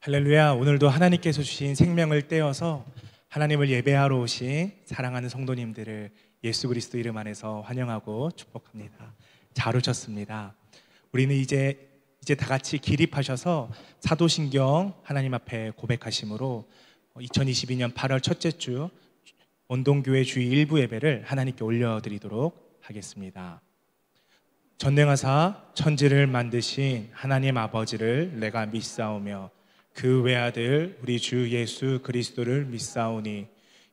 할렐루야. 오늘도 하나님께서 주신 생명을 떼어서 하나님을 예배하러 오신 사랑하는 성도님들을 예수 그리스도 이름 안에서 환영하고 축복합니다. 잘 오셨습니다. 우리는 이제 다 같이 기립하셔서 사도신경 하나님 앞에 고백하심으로 2022년 8월 첫째 주 원동교회 주일 일부 예배를 하나님께 올려드리도록 하겠습니다. 전능하사 천지를 만드신 하나님 아버지를 내가 믿사오며 그 외아들 우리 주 예수 그리스도를 믿사오니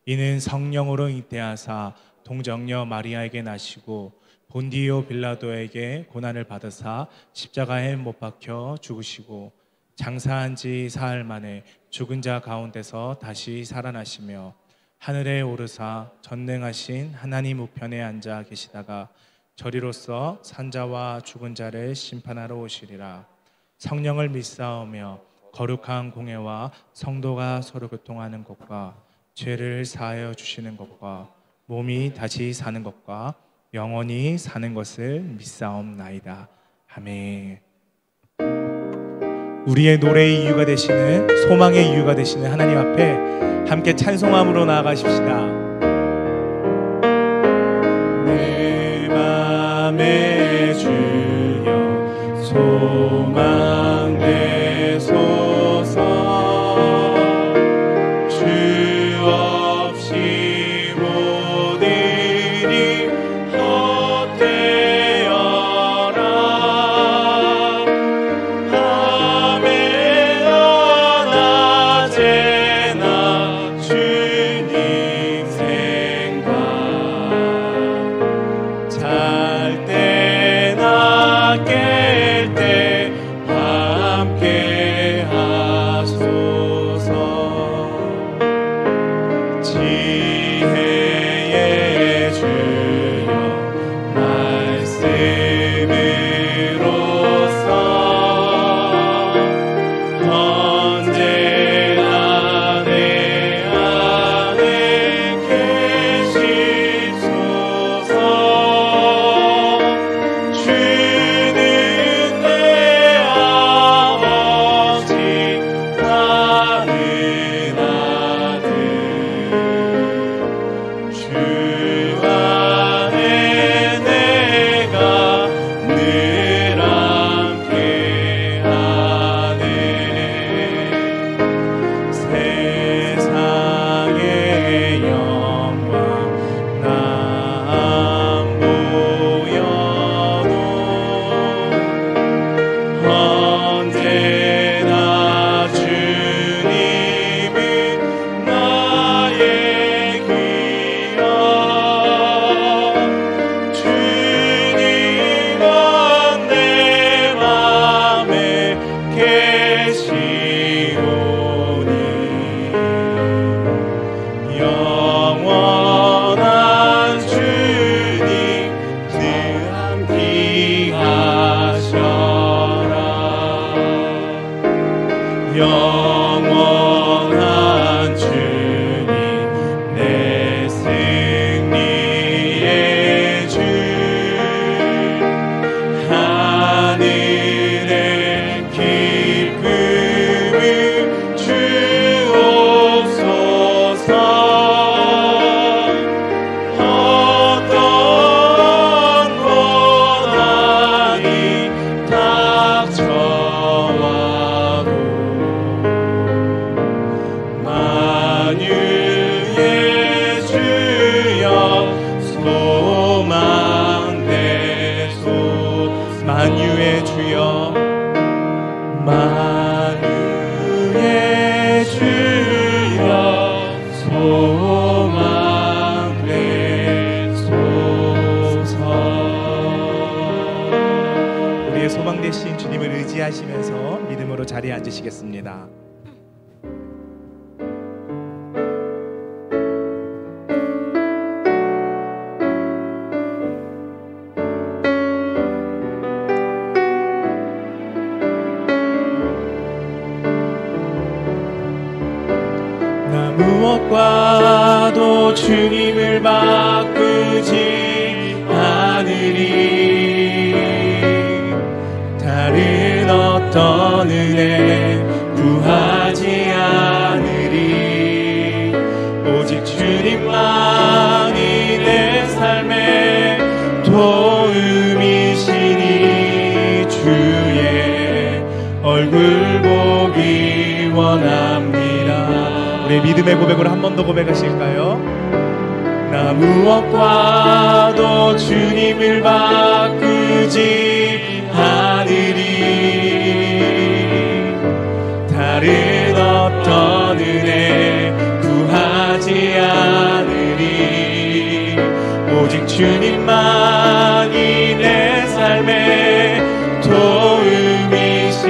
이는 성령으로 잉태하사 동정녀 마리아에게 나시고 본디오 빌라도에게 고난을 받으사 십자가에 못 박혀 죽으시고 장사한 지 사흘 만에 죽은 자 가운데서 다시 살아나시며 하늘에 오르사 전능하신 하나님 우편에 앉아 계시다가 저리로서 산자와 죽은 자를 심판하러 오시리라. 성령을 믿사오며 거룩한 공회와 성도가 서로 교통하는 것과 죄를 사하여 주시는 것과 몸이 다시 사는 것과 영원히 사는 것을 믿사옵나이다. 아멘. 우리의 노래의 이유가 되시는, 소망의 이유가 되시는 하나님 앞에 함께 찬송함으로 나아가십시다. 내 맘에 주여 소망 되소서. 주 없이 모든 일이 헛되어라. 밤에나 낮에나 주님 생각, 잘 때나 깰 때 함께 하소서. 지혜의 주여 말씀으로써 언제나 내 안에 계시소서. 주는 내 아버지 나는 아들. 주 안에 내가 늘 함께 하네. 세상의 영광 나 안 보여도 언제나 주님은 나의 귀여. 주님은 내 맘에 계시오니 영원한 주님 늘 함께하셔라. 영원한 주님 내 승리의 주. 하늘의 기쁨을 주옵소서. 어떤 고난이 닥쳐와도 만유의 주여 소망 되소. 만유의 주여, 만유의 주여 소망 되소서. 우리의 소망 되신 주님을 의지하시면서 믿음으로 자리에 앉으시겠습니다. 나 무엇과도 주님을 바꾸지 않으리. 다른 어떤 은혜 구하지 얼굴 보기 원합니다. 우리의 믿음의 고백으로 한 번 더 고백하실까요? 나 무엇과도 주님을 바꾸지 않으리. 다른 어떤 은혜 구하지 않으리. 오직 주님만이 내 삶의 도움이시니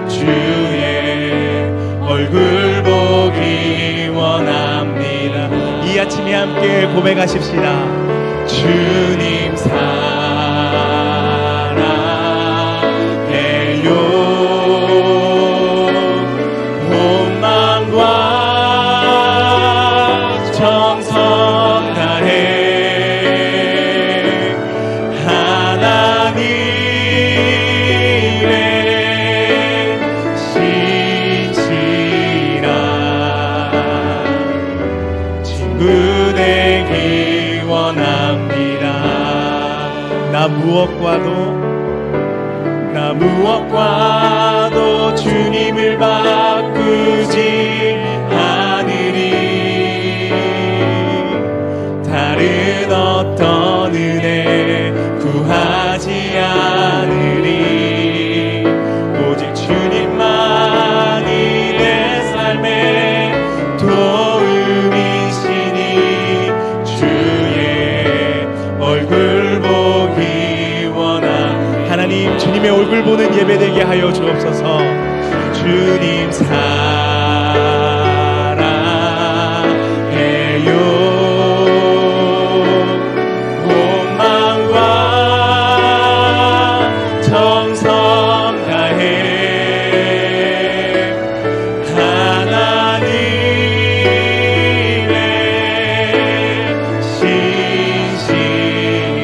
주의 얼굴 보기 원합니다. 이 아침에 함께 고백하십시다. 주님 사랑해요. 온 마음과 정성 다해 하나님의 신실한 친구 되기 원합니다. 나 무엇과도 주님을 바꾸지 않으리. 다른 어떤 은혜 구하지 않으리. 오직 주님만이 내 삶의 도움이시니 주의 얼굴 보기 원합니다. 하나님, 주님의 얼굴 보는 예배되게 하여 주옵소서. 주님 사랑해요. 온 마음과 정성 다해 하나님의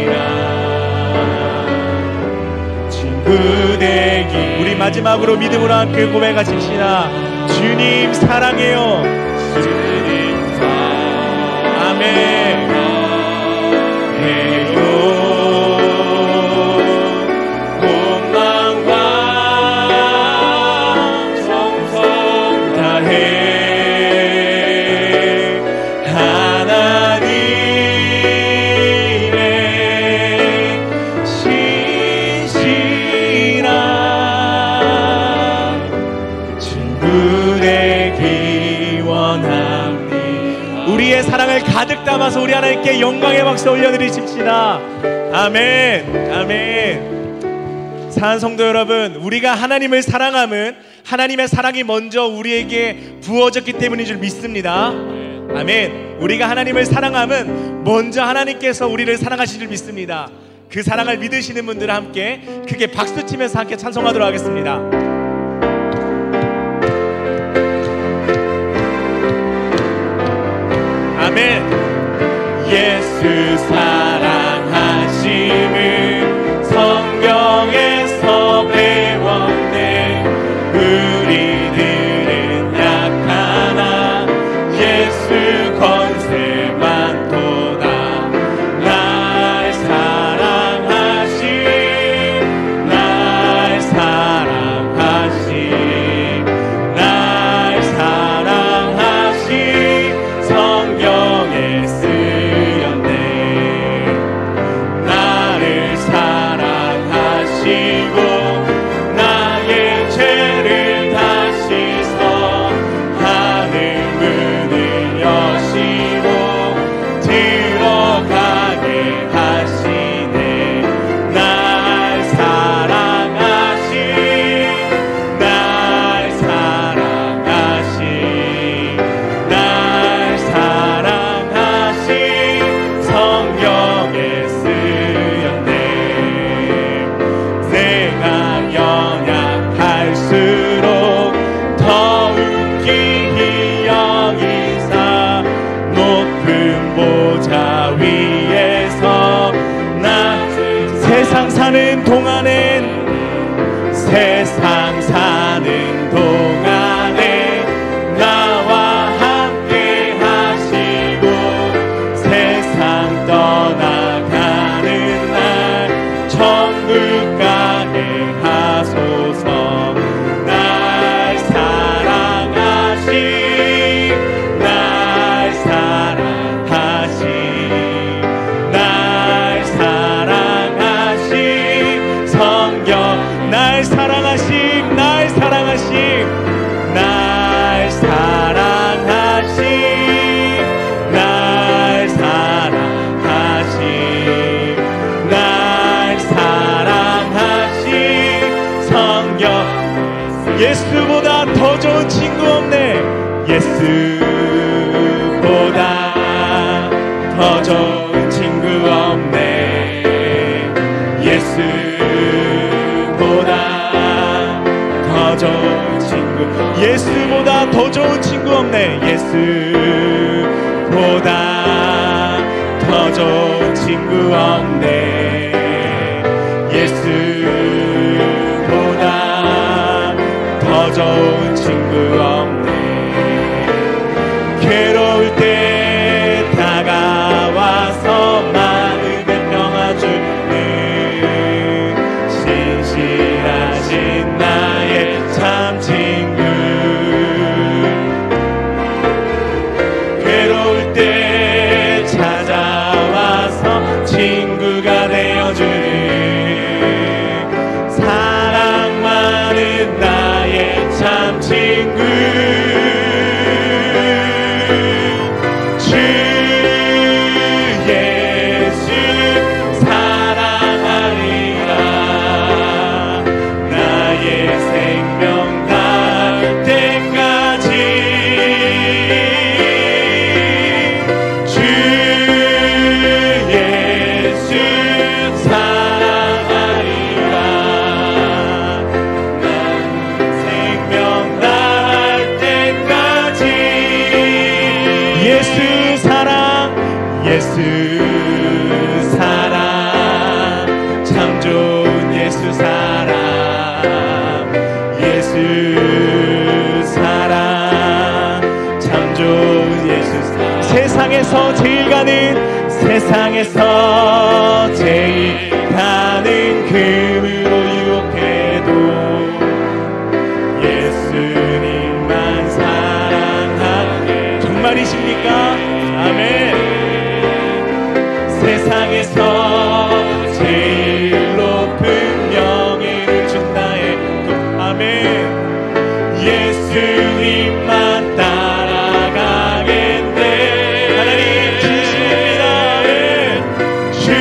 신실한 친구 되기. 우리 마지막으로 믿음으로 함께 고백하십시다. 주님 사랑해요. 주님 사랑해요. 온 마음과 정성 다해 하나님의 신실한 친구 되기 원합니다. 우리의 사랑을 가득 담아서 우리 하나님께 영광의 박수 올려드리십시다. 아멘, 아멘. 사랑하는 성도 여러분, 우리가 하나님을 사랑함은 하나님의 사랑이 먼저 우리에게 부어졌기 때문인 줄 믿습니다. 아멘. 우리가 하나님을 사랑함은 먼저 하나님께서 우리를 사랑하신 줄 믿습니다. 그 사랑을 믿으시는 분들 함께 크게 박수치면서 함께 찬송하도록 하겠습니다. 아멘. 예수 사랑하심을 성경에서 배웠네. 우리들은 약하나 예수 권세 많도다. 날 사랑하심, 날 사랑하심, 날 사랑하심 성경에 쓰였네. 나를 사랑하시고 나의 죄를 다 씻어 하늘 문을 여시고 들어가게 하시네. 날 사랑하심, 날 사랑하심, 날 사랑하심 성경에 쓰였네. 내가 연약할수록 더욱 깊이 여기사 높은 보좌 위에서 나 세상 사는 동안엔 세상 사는 동안에 나와 함께 하시고 세상 떠나가는 날 천국 가게 하소서. 날 사랑하심, 날 사랑하심, 날 사랑하심, 날 사랑하심, 날 사랑하심. 성경 예수보다 더 좋은 친구 없네. 예수보다 더 좋은 친구 없네. 예수보다 더 좋은 친구, 예수보다 더 좋은 친구 없네. 예수보다 더 좋은 친구 없네. 예수보다 더 좋은 친구 없네. 괴로울 때 다가와서 마음에 평화 주는 신실하신 나의 참 친구. 괴로울 때 찾아와서 친구가 되어주는 사랑 많은 나의 참 친구. 예수 사랑, 참 좋은 예수 사랑, 예수 사랑, 참 좋은 예수 사랑. 세상에서 제일 가는, 세상에서 제일 가는 금으로 유혹해도 예수님만 사랑하게. 정말이십니까? 아멘. 세상에서 제일 높은 명예를 준다 해도 아멘. 예수님만 따라가겠네. 하나님 진심입니다. 아멘. 주 예수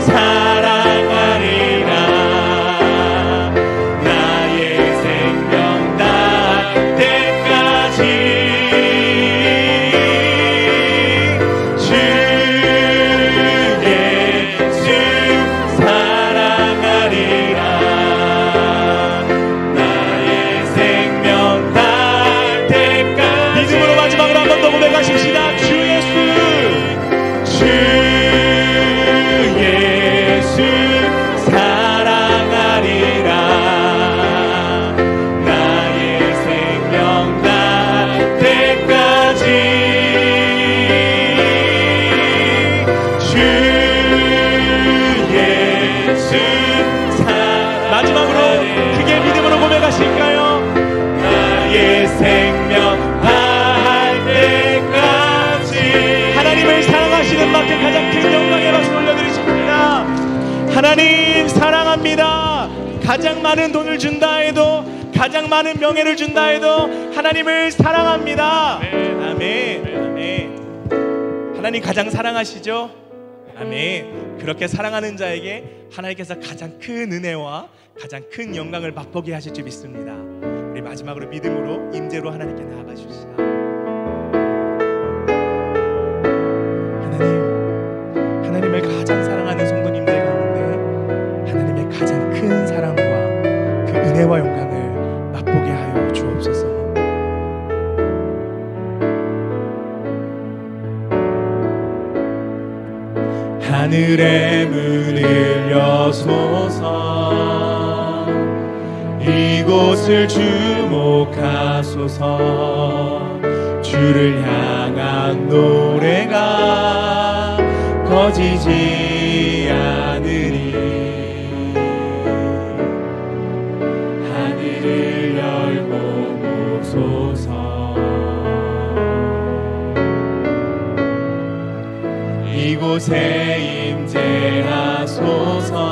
사랑하리라. 나의 생명 다할 때까지 마지막으로 크게 믿음으로 고백하실까요? 나의 생명 다할 때까지. 하나님을 사랑하시는 만큼 가장 큰 영광의 박수 올려드리십니다. 하나님 사랑합니다. 가장 많은 돈을 준다 해도, 가장 많은 명예를 준다 해도 하나님을 사랑합니다. 아멘. 아멘. 하나님 가장 사랑하시죠? 아멘. 그렇게 사랑하는 자에게 하나님께서 가장 큰 은혜와 가장 큰 영광을 맛보게 하실 줄 믿습니다. 우리 마지막으로 믿음으로 임재로 하나님께 나아가십시다. 하나님을 가장 사랑하는 성도님들 가운데 하나님의 가장 큰 사랑과 그 은혜와 영광을 맛보게 하여 주옵소서. 하늘의 문을 여소서. 이곳을 주목하소서. 주를 향한 노래가 꺼지지 않으리. 하늘을 열고 보소서. 이곳에 임재하소서.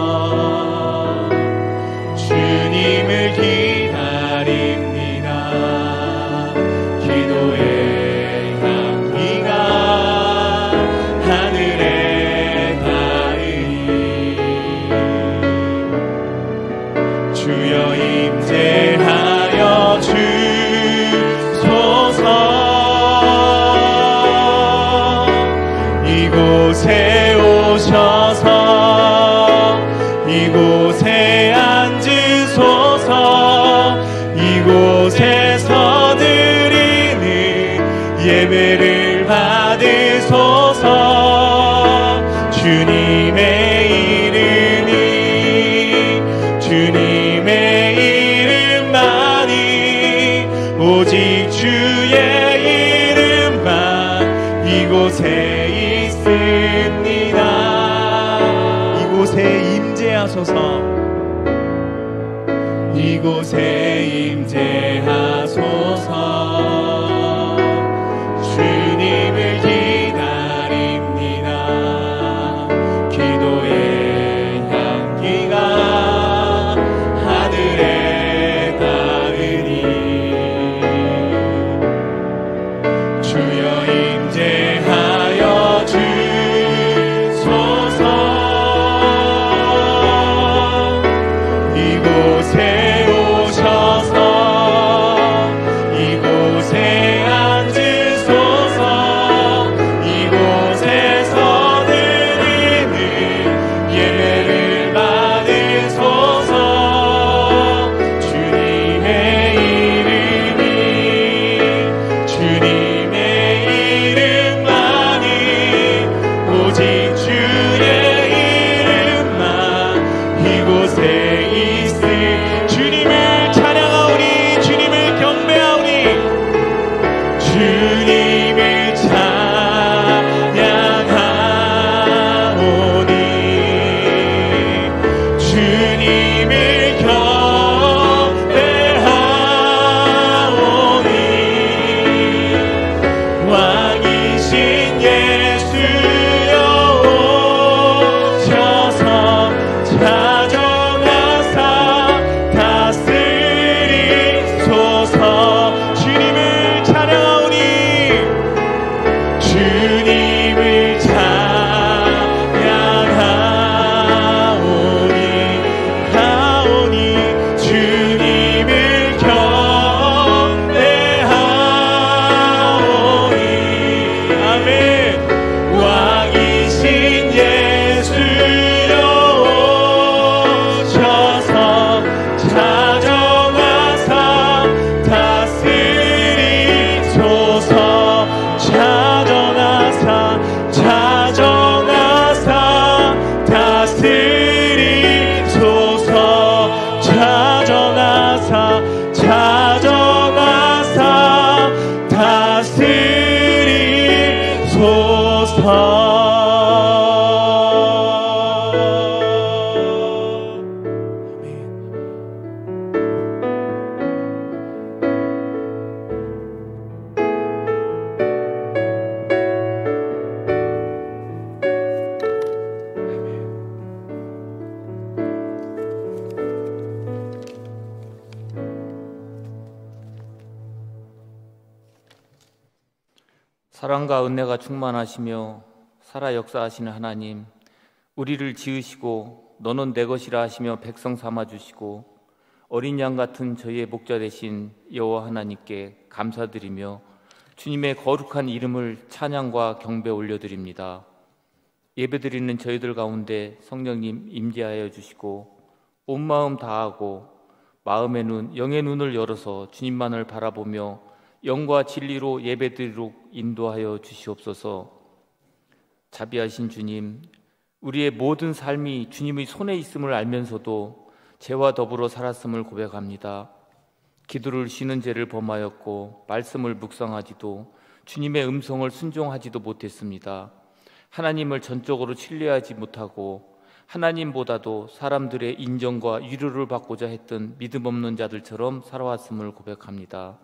이곳에 앉으소서. 이곳에서 드리는 예배를 받으소서. 주님의 이름만이 오직 주의 이름만 이곳에 있습니다. 이곳에 임재하소서. 이곳에 임재하소서. 주님을 기다립니다. 기도의 향기가 하늘에 닿으니 주여 임재하여 주소서. 이곳에 사랑과 은혜가 충만하시며 살아 역사하시는 하나님, 우리를 지으시고 너는 내 것이라 하시며 백성 삼아주시고 어린 양 같은 저희의 목자 되신 여호와 하나님께 감사드리며 주님의 거룩한 이름을 찬양과 경배 올려드립니다. 예배드리는 저희들 가운데 성령님 임재하여 주시고 온 마음 다하고 마음의 눈, 영의 눈을 열어서 주님만을 바라보며 영과 진리로 예배드리도록 인도하여 주시옵소서. 자비하신 주님, 우리의 모든 삶이 주님의 손에 있음을 알면서도 죄와 더불어 살았음을 고백합니다. 기도를 쉬는 죄를 범하였고 말씀을 묵상하지도 주님의 음성을 순종하지도 못했습니다. 하나님을 전적으로 신뢰하지 못하고 하나님보다도 사람들의 인정과 위로를 받고자 했던 믿음 없는 자들처럼 살아왔음을 고백합니다.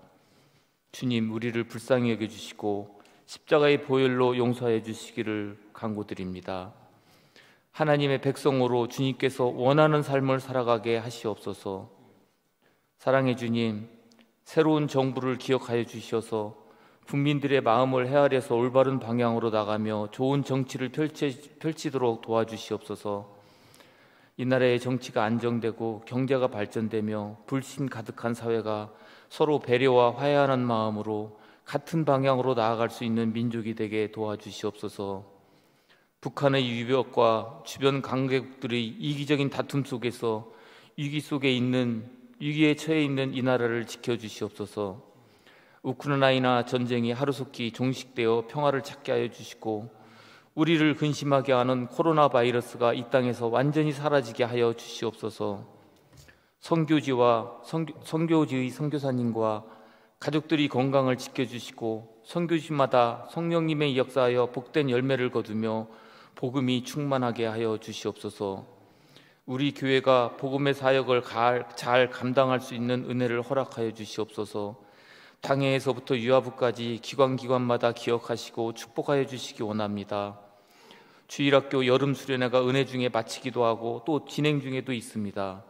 주님, 우리를 불쌍히 여겨주시고 십자가의 보혈로 용서해 주시기를 간구드립니다. 하나님의 백성으로 주님께서 원하는 삶을 살아가게 하시옵소서. 사랑의 주님, 새로운 정부를 기억하여 주셔서 국민들의 마음을 헤아려서 올바른 방향으로 나가며 좋은 정치를 펼치도록 도와주시옵소서. 이 나라의 정치가 안정되고 경제가 발전되며 불신 가득한 사회가 서로 배려와 화해하는 마음으로 같은 방향으로 나아갈 수 있는 민족이 되게 도와주시옵소서. 북한의 위협과 주변 강대국들의 이기적인 다툼 속에서 위기에 처해 있는 이 나라를 지켜주시옵소서. 우크라이나 전쟁이 하루속히 종식되어 평화를 찾게 하여 주시고, 우리를 근심하게 하는 코로나 바이러스가 이 땅에서 완전히 사라지게 하여 주시옵소서. 선교지의 선교사님과 가족들이 건강을 지켜주시고, 선교지마다 성령님의 역사하여 복된 열매를 거두며 복음이 충만하게 하여 주시옵소서. 우리 교회가 복음의 사역을 잘 감당할 수 있는 은혜를 허락하여 주시옵소서. 당해에서부터 유아부까지 기관마다 기억하시고 축복하여 주시기 원합니다. 주일학교 여름 수련회가 은혜 중에 마치기도 하고 또 진행 중에도 있습니다.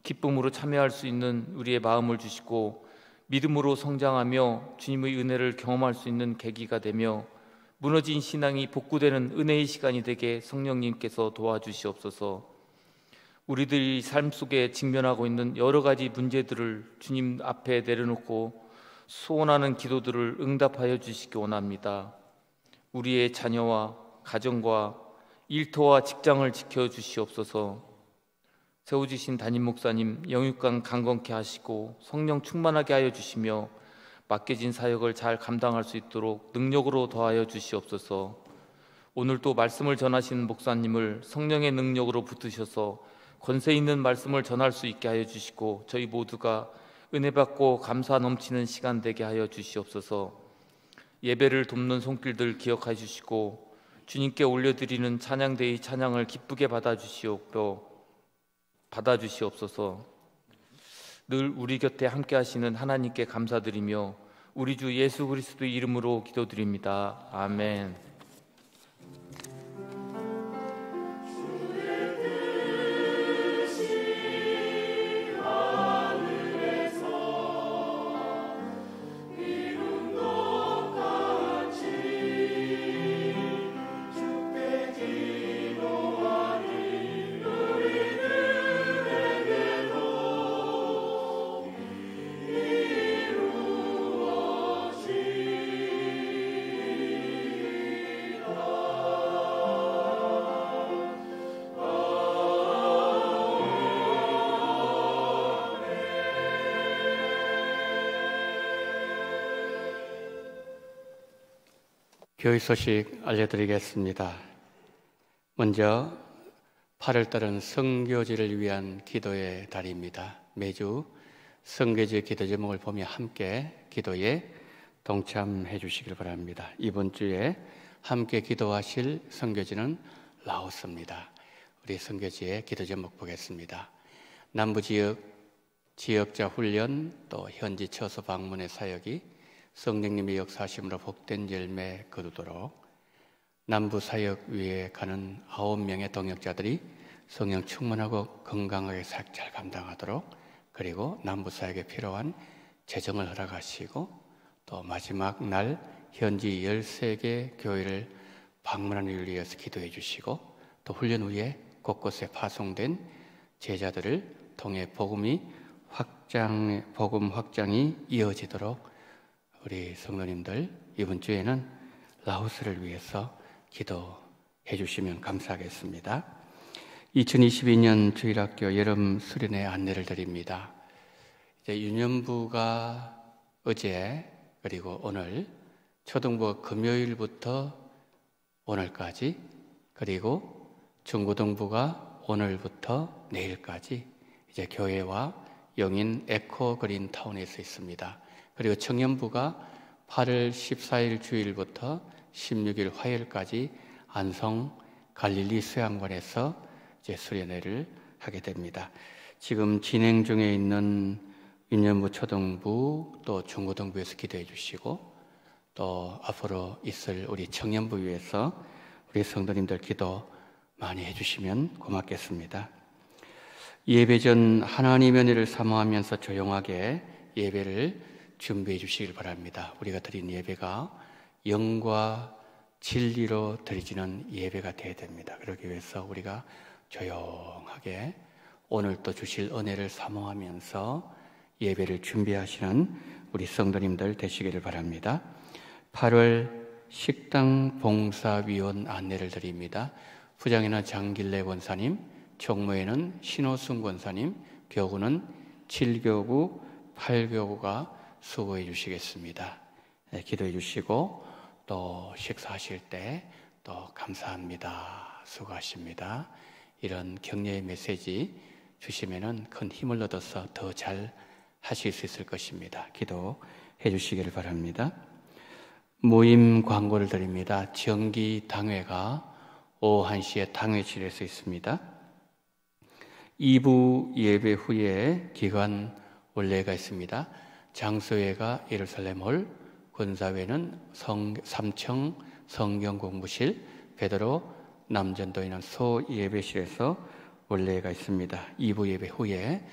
기쁨으로 참여할 수 있는 우리의 마음을 주시고, 믿음으로 성장하며 주님의 은혜를 경험할 수 있는 계기가 되며 무너진 신앙이 복구되는 은혜의 시간이 되게 성령님께서 도와주시옵소서. 우리들이 삶 속에 직면하고 있는 여러 가지 문제들을 주님 앞에 내려놓고 소원하는 기도들을 응답하여 주시기 원합니다. 우리의 자녀와 가정과 일터와 직장을 지켜주시옵소서. 세워주신 담임 목사님 영육간 강건케 하시고 성령 충만하게 하여 주시며 맡겨진 사역을 잘 감당할 수 있도록 능력으로 더하여 주시옵소서. 오늘 또 말씀을 전하신 목사님을 성령의 능력으로 붙드셔서 권세 있는 말씀을 전할 수 있게 하여 주시고, 저희 모두가 은혜 받고 감사 넘치는 시간 되게 하여 주시옵소서. 예배를 돕는 손길들 기억하여 주시고, 주님께 올려드리는 찬양대의 찬양을 기쁘게 받아주시옵소서. 늘 우리 곁에 함께 하시는 하나님께 감사드리며 우리 주 예수 그리스도의 이름으로 기도드립니다. 아멘. 교회 소식 알려드리겠습니다. 먼저 8월달은 선교지를 위한 기도의 달입니다. 매주 선교지 기도 제목을 보며 함께 기도에 동참해 주시길 바랍니다. 이번 주에 함께 기도하실 선교지는 라오스입니다. 우리 선교지의 기도 제목 보겠습니다. 남부 지역자 훈련, 또 현지 처소 방문의 사역이 성령님의 역사하심으로 복된 열매 거두도록, 남부 사역 위에 가는 9명의 동역자들이 성령 충만하고 건강하게 사역 잘 감당하도록, 그리고 남부 사역에 필요한 재정을 허락하시고, 또 마지막 날 현지 13개 교회를 방문하는 일을 위해서 기도해 주시고, 또 훈련 후에 곳곳에 파송된 제자들을 통해 복음 확장이 이어지도록 우리 성도님들 이번 주에는 라오스를 위해서 기도해 주시면 감사하겠습니다. 2022년 주일학교 여름 수련회 안내를 드립니다. 이제 유년부가 어제 그리고 오늘, 초등부가 금요일부터 오늘까지, 그리고 중고등부가 오늘부터 내일까지 이제 교회와 영인 에코 그린 타운에서 있습니다. 그리고 청년부가 8월 14일 주일부터 16일 화요일까지 안성 갈릴리 수양관에서 이제 수련회를 하게 됩니다. 지금 진행 중에 있는 유년부, 초등부, 또 중고등부에서 기도해 주시고, 또 앞으로 있을 우리 청년부 위해서 우리 성도님들 기도 많이 해주시면 고맙겠습니다. 예배 전 하나님의 은혜를 사모하면서 조용하게 예배를 준비해 주시길 바랍니다. 우리가 드린 예배가 영과 진리로 드리지는 예배가 되어야 됩니다. 그러기 위해서 우리가 조용하게 오늘 또 주실 은혜를 사모하면서 예배를 준비하시는 우리 성도님들 되시기를 바랍니다. 8월 식당 봉사위원 안내를 드립니다. 부장에는 장길래 권사님, 총무에는 신호승 권사님, 교구는 7교구, 8교구가 수고해 주시겠습니다. 네, 기도해 주시고 또 식사하실 때 또 감사합니다, 수고하십니다, 이런 격려의 메시지 주시면은 큰 힘을 얻어서 더 잘 하실 수 있을 것입니다. 기도해 주시기를 바랍니다. 모임 광고를 드립니다. 정기 당회가 오후 1시에 당회실에 서 있습니다. 2부 예배 후에 기관 원례가 있습니다. 장소회가 예루살렘홀, 군사회는 3층 성경공부실, 베드로 남전도에는 소예배실에서 원례가 있습니다. 2부 예배 후에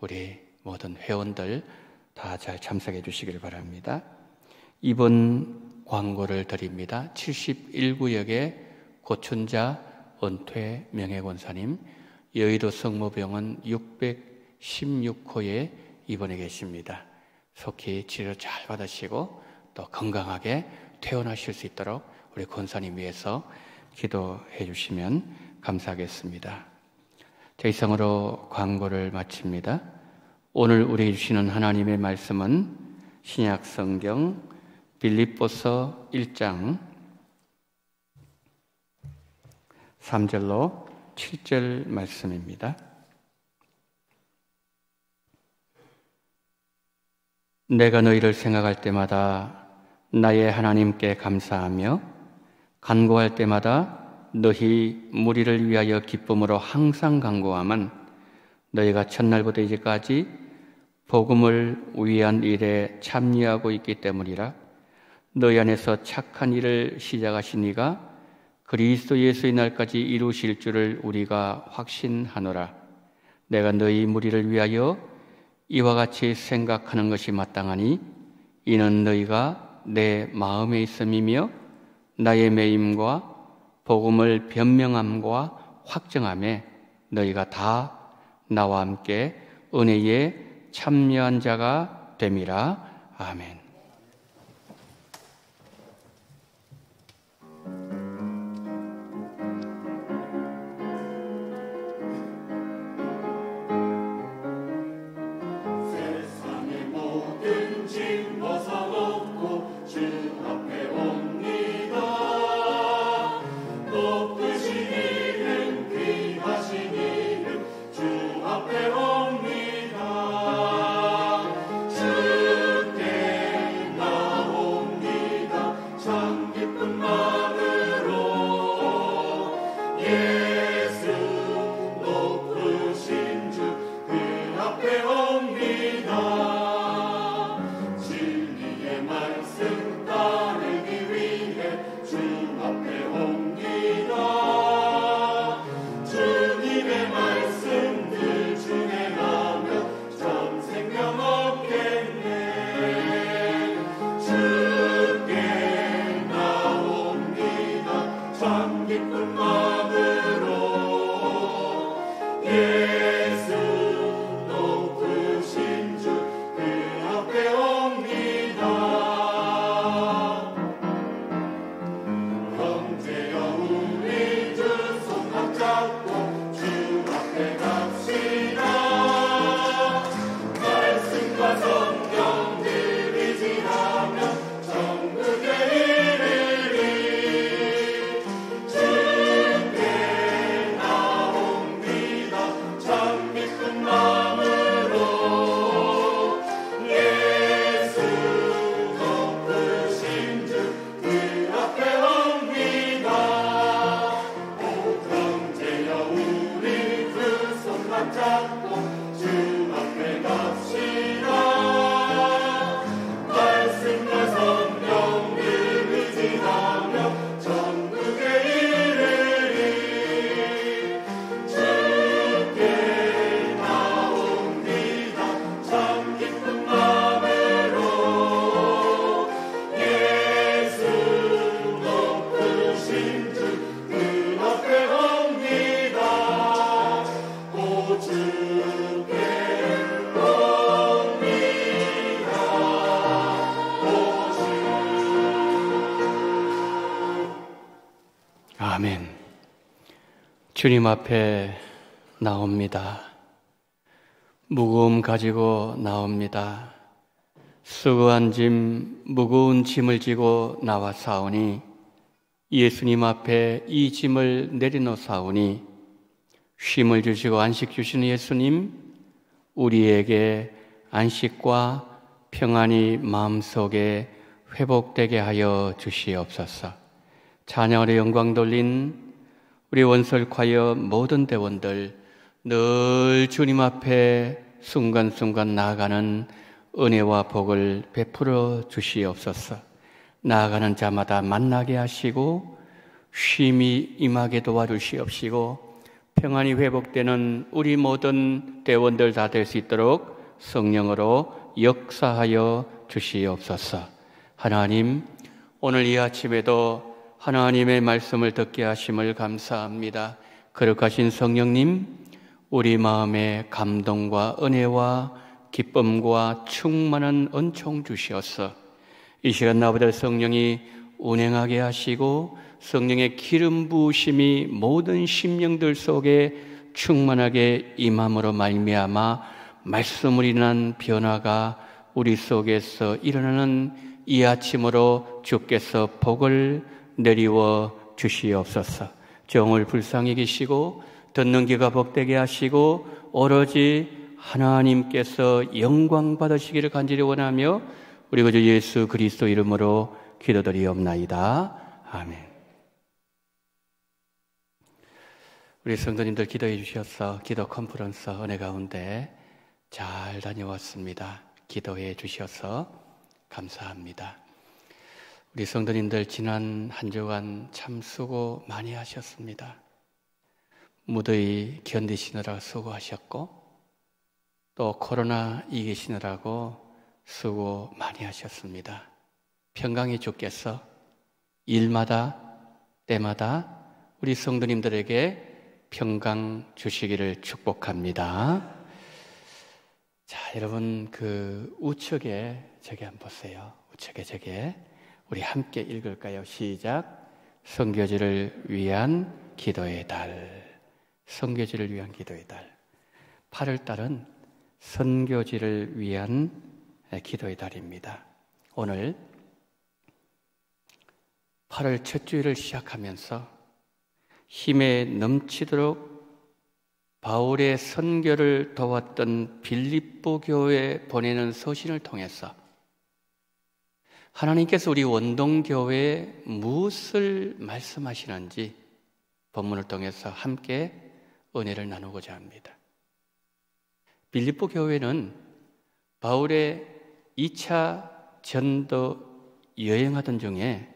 우리 모든 회원들 다 잘 참석해 주시길 바랍니다. 이번 광고를 드립니다. 71구역의 고춘자 은퇴 명예권사님, 여의도 성모병원 616호에 입원해 계십니다. 속히 치료 잘 받으시고 또 건강하게 퇴원하실 수 있도록 우리 권사님 위해서 기도해 주시면 감사하겠습니다. 자, 이상으로 광고를 마칩니다. 오늘 우리에게 주시는 하나님의 말씀은 신약 성경 빌립보서 1장 3절로 7절 말씀입니다. 내가 너희를 생각할 때마다 나의 하나님께 감사하며 간구할 때마다 너희 무리를 위하여 기쁨으로 항상 간구함은 너희가 첫날부터 이제까지 복음을 위한 일에 참여하고 있기 때문이라. 너희 안에서 착한 일을 시작하신 이가 그리스도 예수의 날까지 이루실 줄을 우리가 확신하노라. 내가 너희 무리를 위하여 이와 같이 생각하는 것이 마땅하니 이는 너희가 내 마음에 있음이며 나의 매임과 복음을 변명함과 확정함에 너희가 다 나와 함께 은혜에 참여한 자가 됨이라. 아멘. 주 주님 앞에 나옵니다. 무거움 가지고 나옵니다. 수고한 짐, 무거운 짐을 지고 나와사오니 예수님 앞에 이 짐을 내려놓사오니 쉼을 주시고 안식 주시는 예수님, 우리에게 안식과 평안이 마음속에 회복되게 하여 주시옵소서. 찬양으로 영광 돌린 우리 원설콰이어 모든 대원들 늘 주님 앞에 순간순간 나아가는 은혜와 복을 베풀어 주시옵소서. 나아가는 자마다 만나게 하시고 쉼이 임하게 도와주시옵시고 평안이 회복되는 우리 모든 대원들 다 될 수 있도록 성령으로 역사하여 주시옵소서. 하나님, 오늘 이 아침에도 하나님의 말씀을 듣게 하심을 감사합니다. 거룩하신 성령님, 우리 마음에 감동과 은혜와 기쁨과 충만한 은총 주시옵소서. 이 시간 나보다 성령이 운행하게 하시고 성령의 기름 부으심이 모든 심령들 속에 충만하게 임함으로 말미암아 말씀으로 인한 변화가 우리 속에서 일어나는 이 아침으로 주께서 복을 내리워 주시옵소서. 정을 불쌍히 계시고 듣는 귀가 복되게 하시고 오로지 하나님께서 영광 받으시기를 간절히 원하며 우리 구주 예수 그리스도 이름으로 기도드리옵나이다. 아멘. 우리 성도님들 기도해 주셔서 기도 컨퍼런스 은혜 가운데 잘 다녀왔습니다. 기도해 주셔서 감사합니다. 우리 성도님들 지난 한 주간 참 수고 많이 하셨습니다. 무더위 견디시느라 수고하셨고 또 코로나 이기시느라고 수고 많이 하셨습니다. 평강의 주께서 일마다 때마다 우리 성도님들에게 평강 주시기를 축복합니다. 자, 여러분 그 우측에 저기 한번 보세요. 우측에 저게 우리 함께 읽을까요? 시작. 선교지를 위한 기도의 달. 선교지를 위한 기도의 달. 8월달은 선교지를 위한 기도의 달입니다. 오늘 8월 첫 주일을 시작하면서 힘에 넘치도록 바울의 선교를 도왔던 빌립보 교회에 보내는 서신을 통해서 하나님께서 우리 원동교회에 무엇을 말씀하시는지 본문을 통해서 함께 은혜를 나누고자 합니다. 빌립보 교회는 바울의 2차 전도 여행하던 중에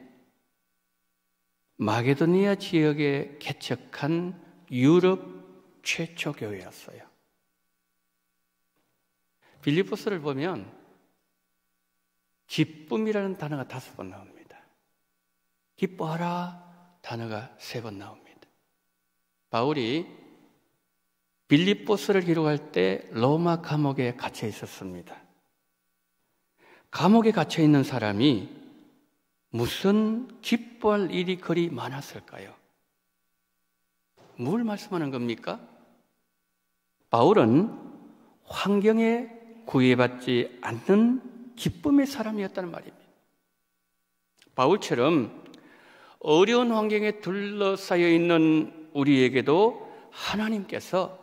마게도니아 지역에 개척한 유럽 최초 교회였어요. 빌립보서를 보면 기쁨이라는 단어가 5번 나옵니다. 기뻐하라 단어가 3번 나옵니다. 바울이 빌립보서를 기록할 때 로마 감옥에 갇혀 있었습니다. 감옥에 갇혀 있는 사람이 무슨 기뻐할 일이 그리 많았을까요? 뭘 말씀하는 겁니까? 바울은 환경에 구애받지 않는 기쁨의 사람이었다는 말입니다. 바울처럼 어려운 환경에 둘러싸여 있는 우리에게도 하나님께서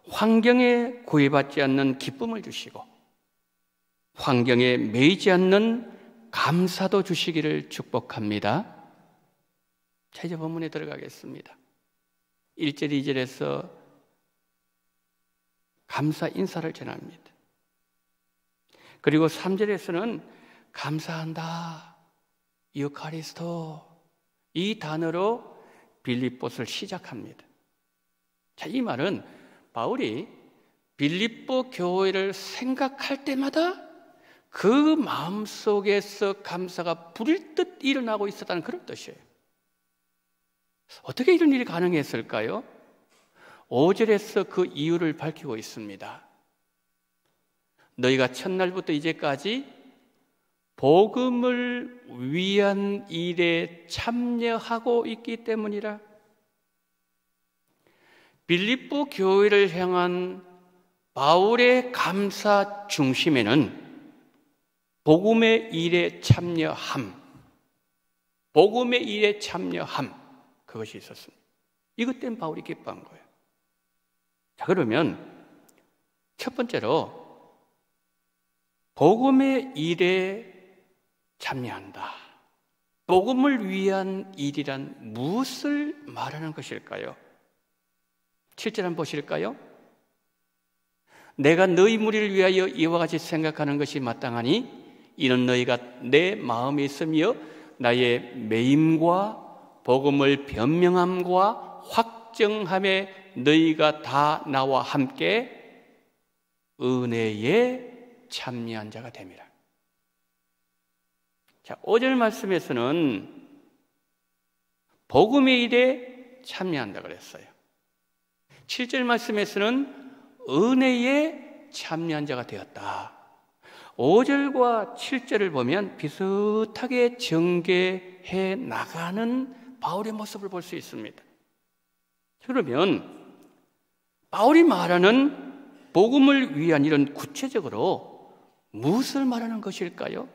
환경에 구애받지 않는 기쁨을 주시고 환경에 매이지 않는 감사도 주시기를 축복합니다. 자, 이제 본문에 들어가겠습니다. 1절, 2절에서 감사 인사를 전합니다. 그리고 3절에서는 감사한다, 유카리스토 이 단어로 빌립보서를 시작합니다. 자, 이 말은 바울이 빌립보 교회를 생각할 때마다 그 마음속에서 감사가 불일 듯 일어나고 있었다는 그런 뜻이에요. 어떻게 이런 일이 가능했을까요? 5절에서 그 이유를 밝히고 있습니다. 너희가 첫날부터 이제까지 복음을 위한 일에 참여하고 있기 때문이라. 빌립보 교회를 향한 바울의 감사 중심에는 복음의 일에 참여함, 복음의 일에 참여함, 그것이 있었습니다. 이것 때문에 바울이 기뻐한 거예요. 자, 그러면 첫 번째로 복음의 일에 참여한다. 복음을 위한 일이란 무엇을 말하는 것일까요? 7절 한번 보실까요? 내가 너희 무리를 위하여 이와 같이 생각하는 것이 마땅하니 이는 너희가 내 마음에 있으며 나의 매임과 복음을 변명함과 확정함에 너희가 다 나와 함께 은혜에 참여한 자가 됨이라. 자, 5절 말씀에서는 복음의 일에 참여한다 그랬어요. 7절 말씀에서는 은혜에 참여한 자가 되었다. 5절과 7절을 보면 비슷하게 전개해 나가는 바울의 모습을 볼 수 있습니다. 그러면 바울이 말하는 복음을 위한 일은 구체적으로 무엇을 말하는 것일까요?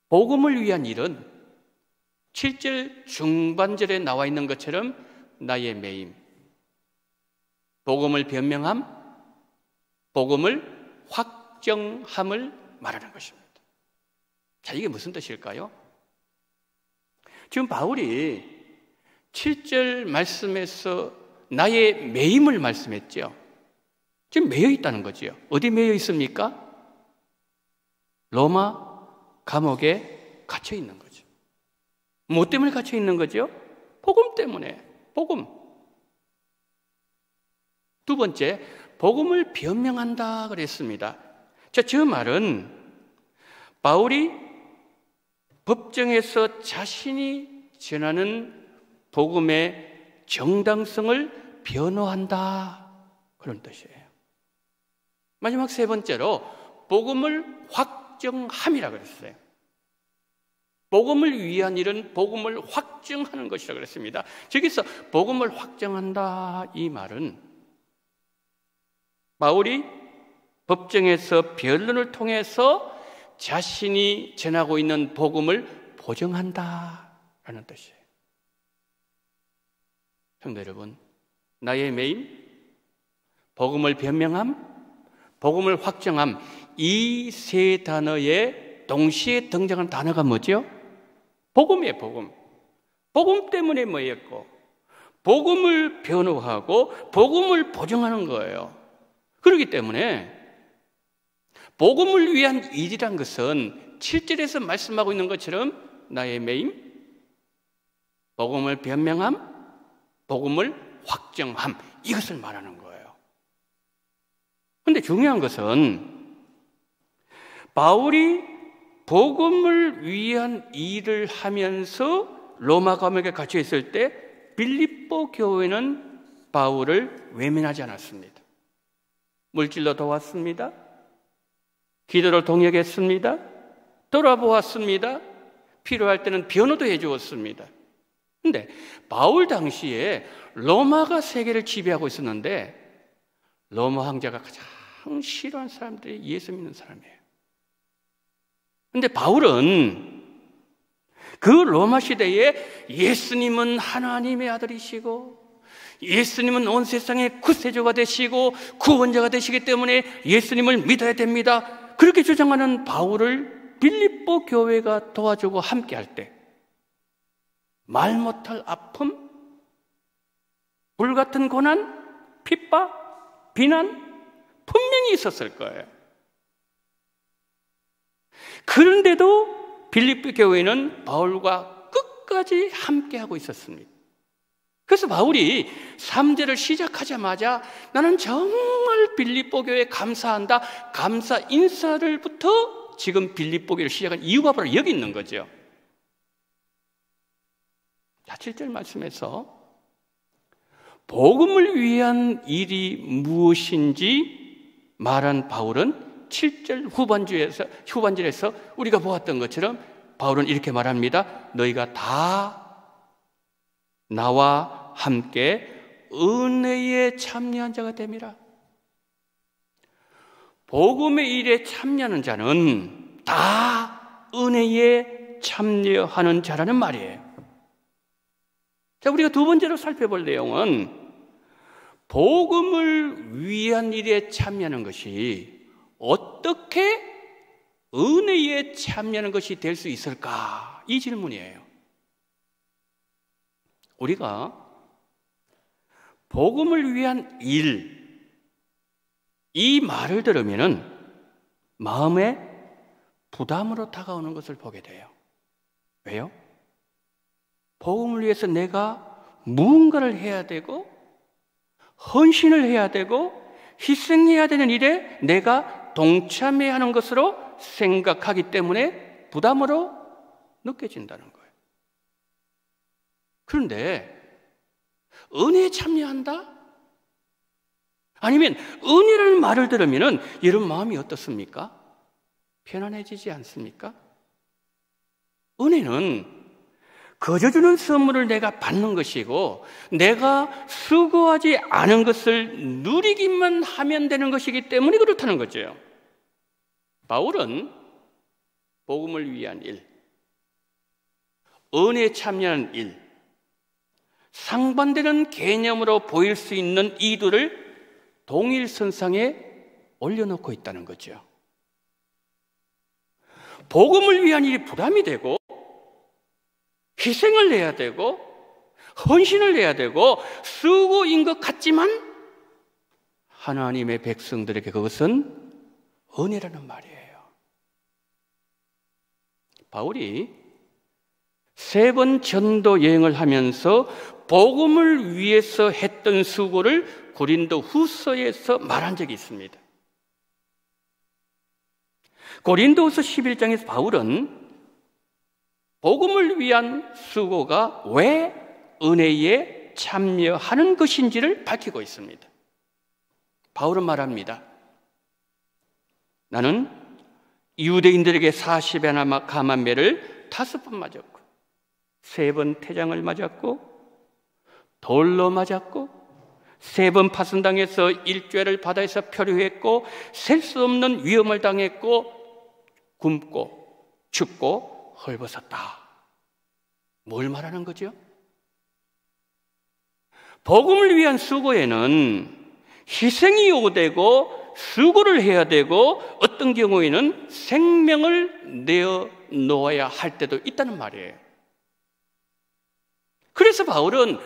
복음을 위한 일은 7절 중반절에 나와 있는 것처럼 나의 매임, 복음을 변명함, 복음을 확정함을 말하는 것입니다. 자, 이게 무슨 뜻일까요? 지금 바울이 7절 말씀에서 나의 매임을 말씀했죠. 지금 매여 있다는 거죠. 어디 매여 있습니까? 로마 감옥에 갇혀 있는 거죠. 뭐 때문에 갇혀 있는 거죠? 복음 때문에. 복음. 두 번째, 복음을 변명한다 그랬습니다. 자, 저 말은 바울이 법정에서 자신이 전하는 복음의 정당성을 변호한다 그런 뜻이에요. 마지막 세 번째로 복음을 확정함이라 그랬어요. 복음을 위한 일은 복음을 확정하는 것이라 그랬습니다. 저기서 복음을 확정한다 이 말은 바울이 법정에서 변론을 통해서 자신이 전하고 있는 복음을 보정한다라는 뜻이에요. 성도 여러분, 나의 매임, 복음을 변명함, 복음을 확정함, 이 세 단어에 동시에 등장하는 단어가 뭐죠? 복음이에요, 복음. 복음 때문에 뭐였고, 복음을 변호하고, 복음을 보정하는 거예요. 그렇기 때문에, 복음을 위한 일이란 것은 7절에서 말씀하고 있는 것처럼 나의 매임, 복음을 변명함, 복음을 확정함, 이것을 말하는 거예요. 그런데 중요한 것은 바울이 복음을 위한 일을 하면서 로마 감옥에 갇혀 있을 때 빌립보 교회는 바울을 외면하지 않았습니다. 물질로 도왔습니다. 기도로 동역했습니다. 돌아보았습니다. 필요할 때는 변호도 해주었습니다. 그런데 바울 당시에 로마가 세계를 지배하고 있었는데 로마 황제가 가장 싫어하는 사람들이 예수 믿는 사람이에요. 그런데 바울은 그 로마 시대에 예수님은 하나님의 아들이시고 예수님은 온 세상의 구세주가 되시고 구원자가 되시기 때문에 예수님을 믿어야 됩니다. 그렇게 주장하는 바울을 빌립보 교회가 도와주고 함께할 때 말 못할 아픔, 불같은 고난, 핍박, 비난 분명히 있었을 거예요. 그런데도 빌립보 교회는 바울과 끝까지 함께하고 있었습니다. 그래서 바울이 3절을 시작하자마자 나는 정말 빌립보 교회에 감사한다, 감사 인사를부터 지금 빌립보 교회를 시작한 이유가 바로 여기 있는 거죠. 자, 7절 말씀에서 복음을 위한 일이 무엇인지 말한 바울은 7절 후반절에서 우리가 보았던 것처럼 바울은 이렇게 말합니다. 너희가 다 나와 함께 은혜에 참여한 자가 됨이라. 복음의 일에 참여하는 자는 다 은혜에 참여하는 자라는 말이에요. 자, 우리가 두 번째로 살펴볼 내용은 복음을 위한 일에 참여하는 것이 어떻게 은혜에 참여하는 것이 될 수 있을까? 이 질문이에요. 우리가 복음을 위한 일, 이 말을 들으면은 마음에 부담으로 다가오는 것을 보게 돼요. 왜요? 복음을 위해서 내가 무언가를 해야 되고 헌신을 해야 되고 희생해야 되는 일에 내가 동참해야 하는 것으로 생각하기 때문에 부담으로 느껴진다는 거예요. 그런데 은혜에 참여한다? 아니면 은혜라는 말을 들으면 여러분 마음이 어떻습니까? 편안해지지 않습니까? 은혜는 거저 주는 선물을 내가 받는 것이고 내가 수고하지 않은 것을 누리기만 하면 되는 것이기 때문에 그렇다는 거죠. 바울은 복음을 위한 일, 은혜에 참여하는 일, 상반되는 개념으로 보일 수 있는 이들을 동일선상에 올려놓고 있다는 거죠. 복음을 위한 일이 부담이 되고 희생을 해야 되고 헌신을 해야 되고 수고인 것 같지만 하나님의 백성들에게 그것은 은혜라는 말이에요. 바울이 3번 전도 여행을 하면서 복음을 위해서 했던 수고를 고린도 후서에서 말한 적이 있습니다. 고린도후서 11장에서 바울은 복음을 위한 수고가 왜 은혜에 참여하는 것인지를 밝히고 있습니다. 바울은 말합니다. 나는 유대인들에게 40의 감암매를 5번 맞았고 3번 태장을 맞았고 돌로 맞았고 3번 파선당해서 일죄를 바다에서 표류했고 셀 수 없는 위험을 당했고 굶고 춥고 헐벗었다. 뭘 말하는 거죠? 복음을 위한 수고에는 희생이 요구되고 수고를 해야 되고 어떤 경우에는 생명을 내어 놓아야 할 때도 있다는 말이에요. 그래서 바울은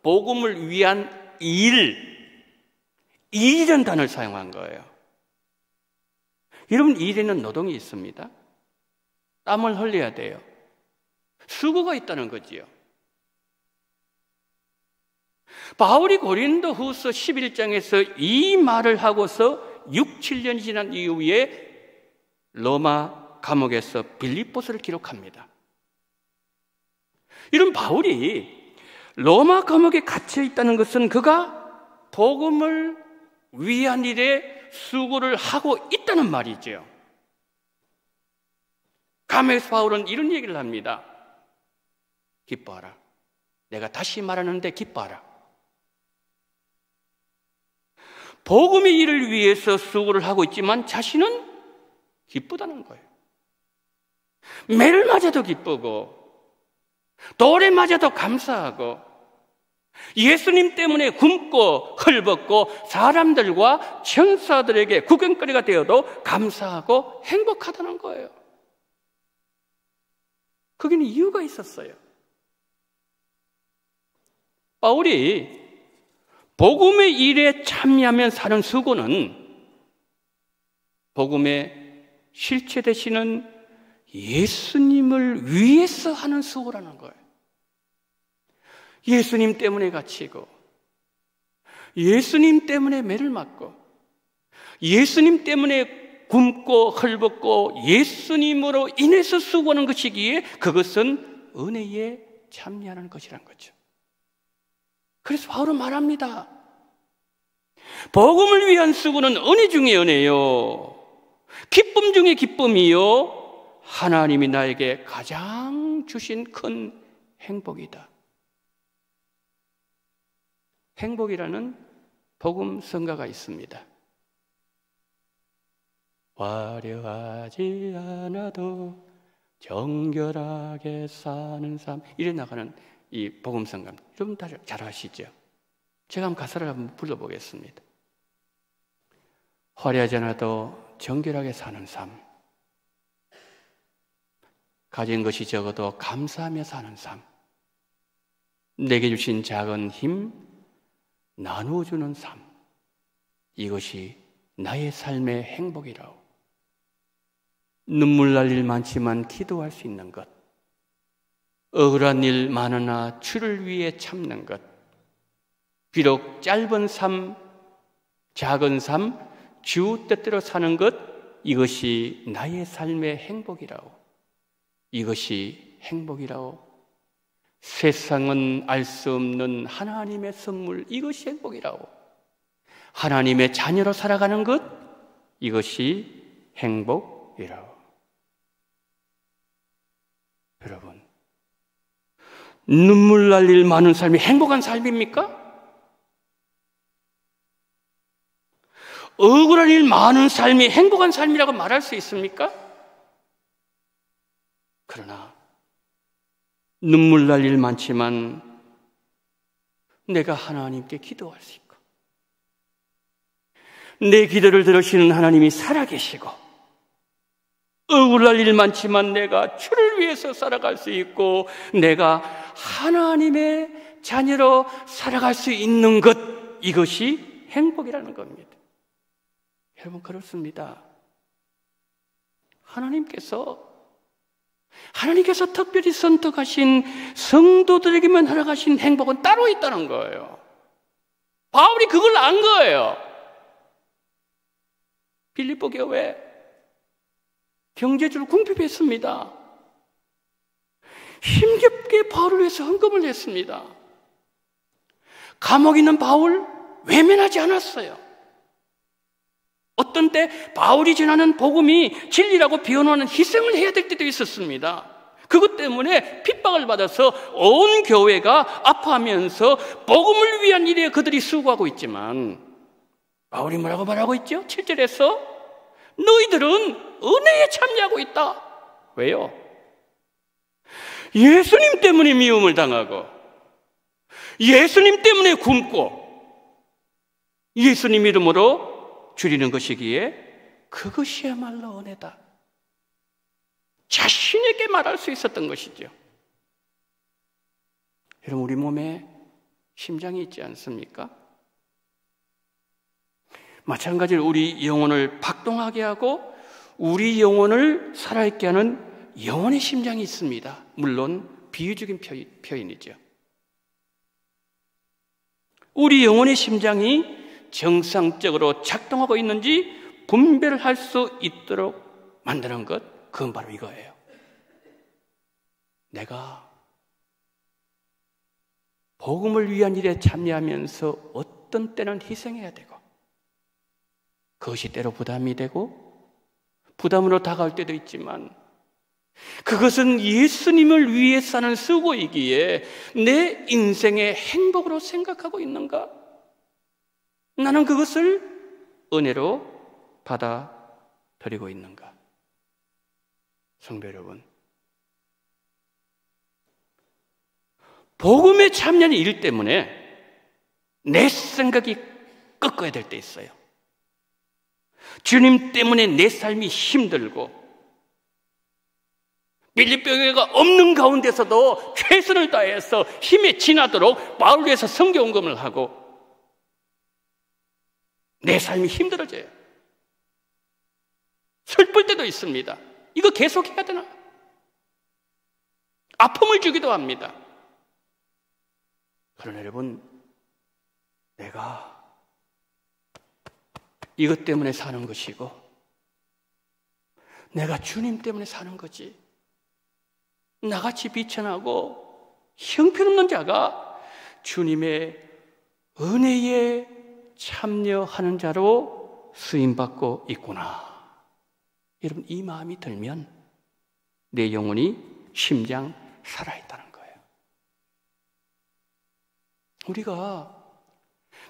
복음을 위한 일이라는 단어를 사용한 거예요. 여러분, 일에는 노동이 있습니다. 땀을 흘려야 돼요. 수고가 있다는 거지요. 바울이 고린도 후서 11장에서 이 말을 하고서 6, 7년이 지난 이후에 로마 감옥에서 빌립보서를 기록합니다. 이런 바울이 로마 감옥에 갇혀 있다는 것은 그가 복음을 위한 일에 수고를 하고 있다는 말이죠. 감옥에서 바울은 이런 얘기를 합니다. 기뻐하라. 내가 다시 말하는데 기뻐하라. 복음의 일을 위해서 수고를 하고 있지만 자신은 기쁘다는 거예요. 매를 맞아도 기쁘고 돌에 맞아도 감사하고 예수님 때문에 굶고 헐벗고 사람들과 천사들에게 구경거리가 되어도 감사하고 행복하다는 거예요. 거기는 이유가 있었어요. 바울이 복음의 일에 참여하면 사는 수고는 복음의 실체 되시는 예수님을 위해서 하는 수고라는 거예요. 예수님 때문에 갇히고 예수님 때문에 매를 맞고 예수님 때문에 굶고 헐벗고 예수님으로 인해서 수고하는 것이기에 그것은 은혜에 참여하는 것이란 거죠. 그래서 바울은 말합니다. 복음을 위한 수고는 은혜 중에 은혜요, 기쁨 중에 기쁨이요, 하나님이 나에게 가장 주신 큰 행복이다. 행복이라는 복음 성가가 있습니다. 화려하지 않아도 정결하게 사는 삶, 이래 나가는 이 복음 성가 좀 잘 아시죠? 제가 한번 가사를 한번 불러보겠습니다. 화려하지 않아도 정결하게 사는 삶, 가진 것이 적어도 감사하며 사는 삶, 내게 주신 작은 힘 나누어주는 삶, 이것이 나의 삶의 행복이라오. 눈물 날 일 많지만 기도할 수 있는 것, 억울한 일 많으나 주를 위해 참는 것, 비록 짧은 삶, 작은 삶, 주 뜻대로 사는 것, 이것이 나의 삶의 행복이라오. 이것이 행복이라오. 세상은 알 수 없는 하나님의 선물, 이것이 행복이라오. 하나님의 자녀로 살아가는 것, 이것이 행복이라오. 여러분, 눈물 날 일 많은 삶이 행복한 삶입니까? 억울한 일 많은 삶이 행복한 삶이라고 말할 수 있습니까? 그러나 눈물 날 일 많지만 내가 하나님께 기도할 수 있고, 내 기도를 들으시는 하나님이 살아계시고, 억울할 일 많지만 내가 주를 위해서 살아갈 수 있고, 내가 하나님의 자녀로 살아갈 수 있는 것, 이것이 행복이라는 겁니다. 여러분, 그렇습니다. 하나님께서 특별히 선택하신 성도들에게만 허락하신 행복은 따로 있다는 거예요. 바울이 그걸 안 거예요. 빌립보 교회 경제주를 궁핍했습니다. 힘겹게 바울을 위해서 헌금을 했습니다. 감옥에 있는 바울 외면하지 않았어요. 어떤 때 바울이 전하는 복음이 진리라고 비언하는 희생을 해야 될 때도 있었습니다. 그것 때문에 핍박을 받아서 온 교회가 아파하면서 복음을 위한 일에 그들이 수고하고 있지만, 바울이 뭐라고 말하고 있죠? 7절에서 너희들은 은혜에 참여하고 있다. 왜요? 예수님 때문에 미움을 당하고, 예수님 때문에 굶고, 예수님 이름으로 줄이는 것이기에 그것이야말로 은혜다. 자신에게 말할 수 있었던 것이죠. 여러분, 우리 몸에 심장이 있지 않습니까? 마찬가지로 우리 영혼을 박동하게 하고 우리 영혼을 살아있게 하는 영혼의 심장이 있습니다. 물론 비유적인 표현이죠. 우리 영혼의 심장이 정상적으로 작동하고 있는지 분별을 할 수 있도록 만드는 것, 그건 바로 이거예요. 내가 복음을 위한 일에 참여하면서 어떤 때는 희생해야 되고, 그것이 때로 부담이 되고 부담으로 다가올 때도 있지만, 그것은 예수님을 위해 사는 수고이기에 내 인생의 행복으로 생각하고 있는가? 나는 그것을 은혜로 받아들이고 있는가? 성도 여러분, 복음에 참여하는 일 때문에 내 생각이 꺾어야 될 때 있어요. 주님 때문에 내 삶이 힘들고, 빌립보 교회가 없는 가운데서도 최선을 다해서 힘에 지나도록 바울을 위해서 선교 헌금을 하고, 내 삶이 힘들어져요. 슬플 때도 있습니다. 이거 계속해야 되나? 아픔을 주기도 합니다. 그러나 여러분, 내가 이것 때문에 사는 것이고, 내가 주님 때문에 사는 거지, 나같이 비천하고 형편없는 자가 주님의 은혜에 참여하는 자로 쓰임받고 있구나. 여러분, 이 마음이 들면 내 영혼이 심장 살아있다는 거예요. 우리가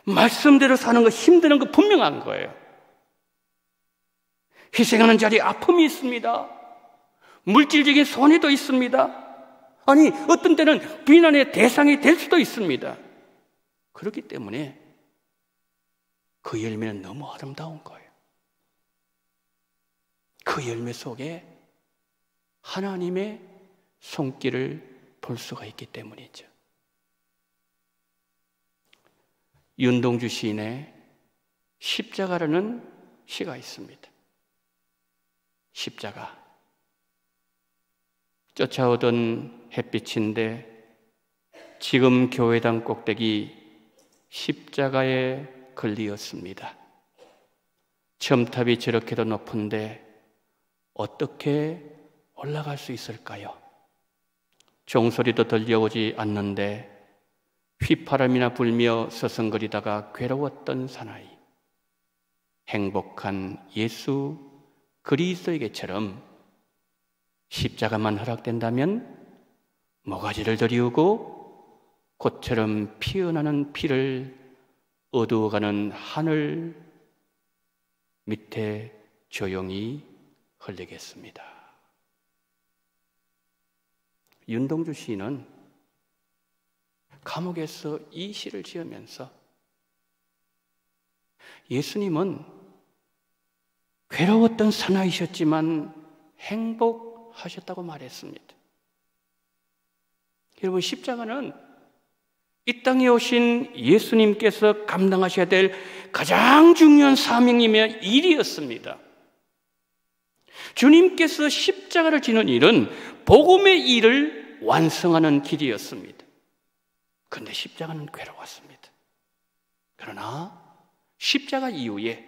말씀대로 사는 거 힘든 거 분명한 거예요. 희생하는 자리에 아픔이 있습니다. 물질적인 손해도 있습니다. 아니, 어떤 때는 비난의 대상이 될 수도 있습니다. 그렇기 때문에 그 열매는 너무 아름다운 거예요. 그 열매 속에 하나님의 손길을 볼 수가 있기 때문이죠. 윤동주 시인의 십자가라는 시가 있습니다. 십자가. 쫓아오던 햇빛인데 지금 교회당 꼭대기 십자가에 걸리었습니다. 첨탑이 저렇게도 높은데 어떻게 올라갈 수 있을까요? 종소리도 들려오지 않는데 휘파람이나 불며 서성거리다가 괴로웠던 사나이. 행복한 예수 그리스도에게처럼 십자가만 허락된다면 모가지를 들이우고 꽃처럼 피어나는 피를 어두워가는 하늘 밑에 조용히 흘리겠습니다. 윤동주 시인은 감옥에서 이 시를 지으면서 예수님은 괴로웠던 사나이셨지만 행복하셨다고 말했습니다. 여러분, 십자가는 이 땅에 오신 예수님께서 감당하셔야 될 가장 중요한 사명이며 일이었습니다. 주님께서 십자가를 지는 일은 복음의 일을 완성하는 길이었습니다. 그런데 십자가는 괴로웠습니다. 그러나 십자가 이후에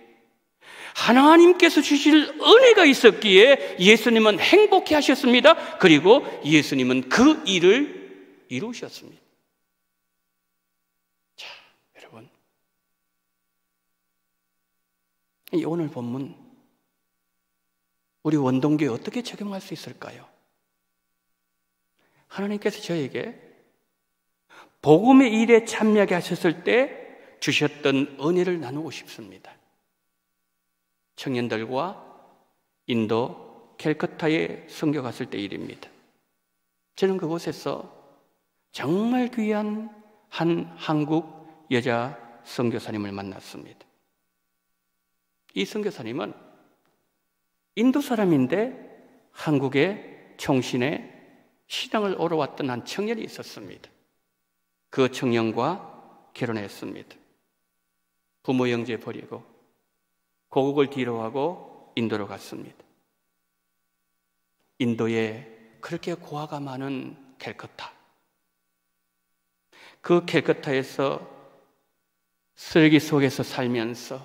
하나님께서 주실 은혜가 있었기에 예수님은 행복해 하셨습니다. 그리고 예수님은 그 일을 이루셨습니다. 자, 여러분, 이 오늘 본문 우리 원동교에 어떻게 적용할 수 있을까요? 하나님께서 저에게 복음의 일에 참여하게 하셨을 때 주셨던 은혜를 나누고 싶습니다. 청년들과 인도 캘커타에 선교 갔을 때 일입니다. 저는 그곳에서 정말 귀한 한 한국 여자 선교사님을 만났습니다. 이 선교사님은 인도 사람인데 한국의 총신에 신앙을 오러왔던 한 청년이 있었습니다. 그 청년과 결혼했습니다. 부모 형제 버리고 고국을 뒤로하고 인도로 갔습니다. 인도에 그렇게 고아가 많은 캘커타. 그 캘커타에서 쓰레기 속에서 살면서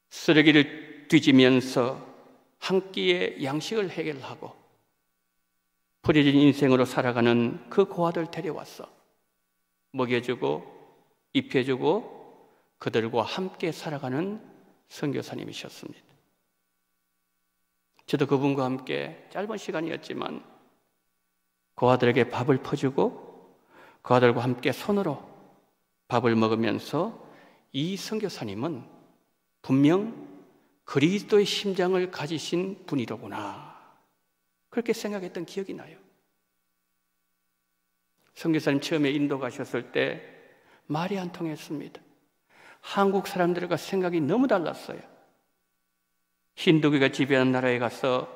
쓰레기를 뒤지면서 한 끼의 양식을 해결하고 버려진 인생으로 살아가는 그 고아들 데려왔어. 먹여주고 입혀주고 그들과 함께 살아가는 선교사님이셨습니다. 저도 그분과 함께 짧은 시간이었지만 고아들에게 밥을 퍼주고 고아들과 함께 손으로 밥을 먹으면서 이 선교사님은 분명 그리스도의 심장을 가지신 분이로구나, 그렇게 생각했던 기억이 나요. 선교사님 처음에 인도 가셨을 때 말이 안 통했습니다. 한국 사람들과 생각이 너무 달랐어요. 힌두교가 지배하는 나라에 가서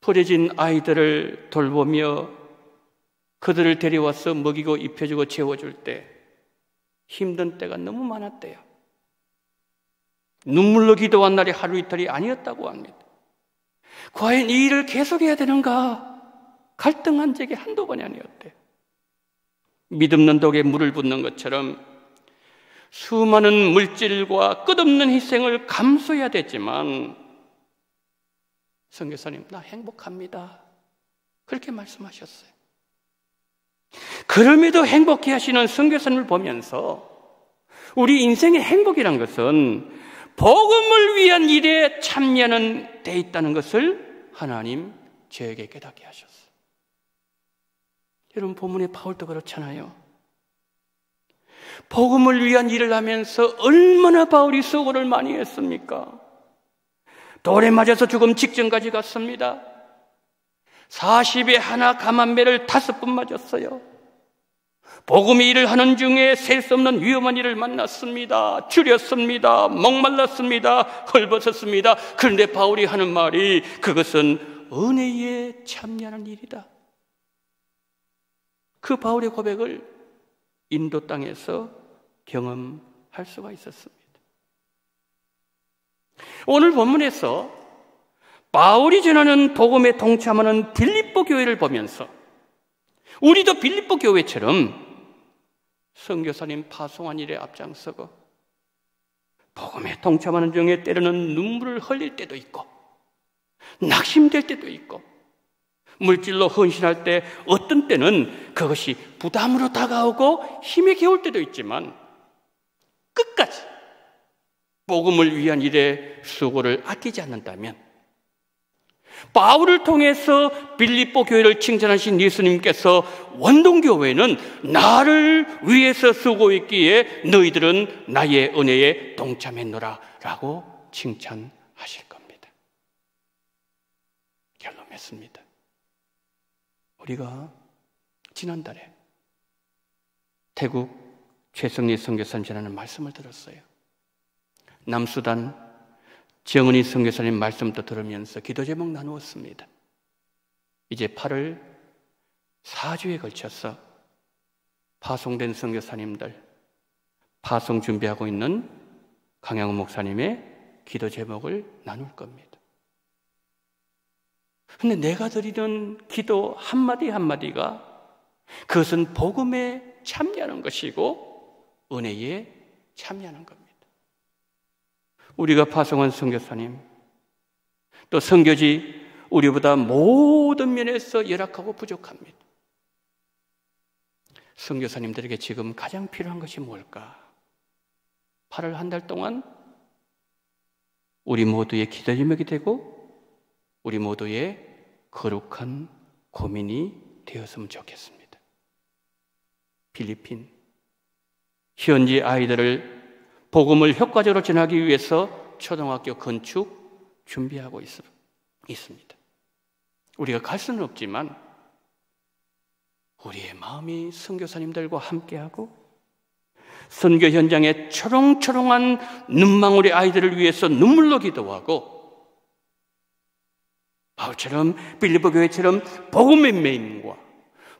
버려진 아이들을 돌보며 그들을 데려와서 먹이고 입혀주고 재워줄 때 힘든 때가 너무 많았대요. 눈물로 기도한 날이 하루 이틀이 아니었다고 합니다. 과연 이 일을 계속해야 되는가? 갈등한 적이 한두 번이 아니었대요. 믿음는 독에 물을 붓는 것처럼 수많은 물질과 끝없는 희생을 감수해야 됐지만 선교사님, 나 행복합니다, 그렇게 말씀하셨어요. 그럼에도 행복해 하시는 선교사님을 보면서 우리 인생의 행복이란 것은 복음을 위한 일에 참여하는 데 있다는 것을 하나님 저에게 깨닫게 하셨어요. 여러분, 본문의 바울도 그렇잖아요. 복음을 위한 일을 하면서 얼마나 바울이 수고를 많이 했습니까? 돌에 맞아서 죽음 직전까지 갔습니다. 40에 하나 감한 배를 5번 맞았어요. 복음의 일을 하는 중에 셀 수 없는 위험한 일을 만났습니다. 줄였습니다. 목말랐습니다. 헐벗었습니다. 그런데 바울이 하는 말이 그것은 은혜에 참여하는 일이다. 그 바울의 고백을 인도 땅에서 경험할 수가 있었습니다. 오늘 본문에서 바울이 전하는 복음에 동참하는 빌립보 교회를 보면서 우리도 빌립보 교회처럼 선교사님 파송한 일에 앞장서고 복음에 동참하는 중에 때로는 눈물을 흘릴 때도 있고 낙심될 때도 있고 물질로 헌신할 때 어떤 때는 그것이 부담으로 다가오고 힘에 겨울 때도 있지만 끝까지 복음을 위한 일에 수고를 아끼지 않는다면 바울을 통해서 빌립보 교회를 칭찬하신 예수님께서 원동교회는 나를 위해서 수고했기에 너희들은 나의 은혜에 동참했노라 라고 칭찬하실 겁니다. 결론 맺습니다. 우리가 지난달에 태국 최성리 선교사님 전하는 말씀을 들었어요. 남수단 정은희 선교사님 말씀도 들으면서 기도 제목 나누었습니다. 이제 8월 4주에 걸쳐서 파송된 선교사님들, 파송 준비하고 있는 강양호 목사님의 기도 제목을 나눌 겁니다. 그런데 내가 드리는 기도 한마디 한마디가 그것은 복음에 참여하는 것이고 은혜에 참여하는 겁니다. 우리가 파송한 선교사님, 또 선교지 우리보다 모든 면에서 열악하고 부족합니다. 선교사님들에게 지금 가장 필요한 것이 뭘까? 8월 한 달 동안 우리 모두의 기도 제목이 되고 우리 모두의 거룩한 고민이 되었으면 좋겠습니다. 필리핀 현지 아이들을 복음을 효과적으로 전하기 위해서 초등학교 건축 준비하고 있습니다. 우리가 갈 수는 없지만 우리의 마음이 선교사님들과 함께하고 선교 현장에 초롱초롱한 눈망울의 아이들을 위해서 눈물로 기도하고 바울처럼 빌립보 교회처럼 복음의 매임과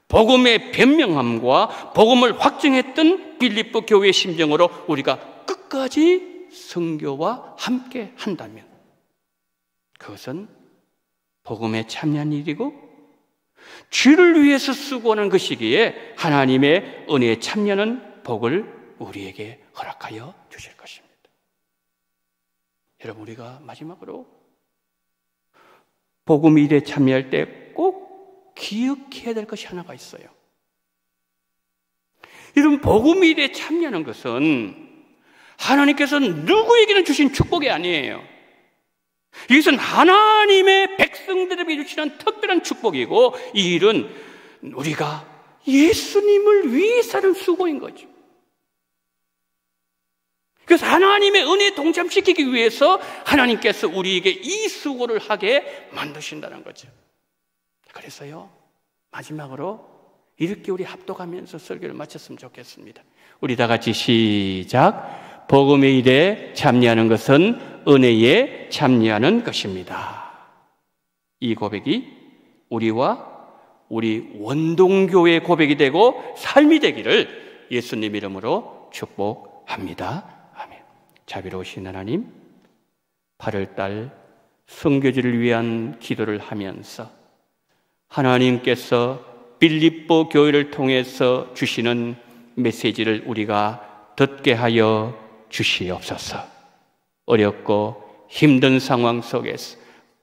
복음의 변명함과 복음을 확증했던 빌립보 교회의 심정으로 우리가 끝까지 선교와 함께 한다면 그것은 복음에 참여한 일이고 주를 위해서 수고하는 것이기에 하나님의 은혜에 참여하는 복을 우리에게 허락하여 주실 것입니다. 여러분, 우리가 마지막으로 복음 일에 참여할 때 꼭 기억해야 될 것이 하나가 있어요. 여러분, 복음 일에 참여하는 것은 하나님께서 누구에게는 주신 축복이 아니에요. 이것은 하나님의 백성들에게 주시는 특별한 축복이고 이 일은 우리가 예수님을 위해서 하는 수고인 거죠. 그래서 하나님의 은혜에 동참시키기 위해서 하나님께서 우리에게 이 수고를 하게 만드신다는 거죠. 그래서요, 마지막으로 이렇게 우리 합독하면서 설교를 마쳤으면 좋겠습니다. 우리 다 같이 시작. 복음의 일에 참여하는 것은 은혜에 참여하는 것입니다. 이 고백이 우리와 우리 원동교회의 고백이 되고 삶이 되기를 예수님 이름으로 축복합니다. 아멘. 자비로우신 하나님, 8월달 선교지를 위한 기도를 하면서 하나님께서 빌립보 교회를 통해서 주시는 메시지를 우리가 듣게 하여 주시옵소서. 어렵고 힘든 상황 속에서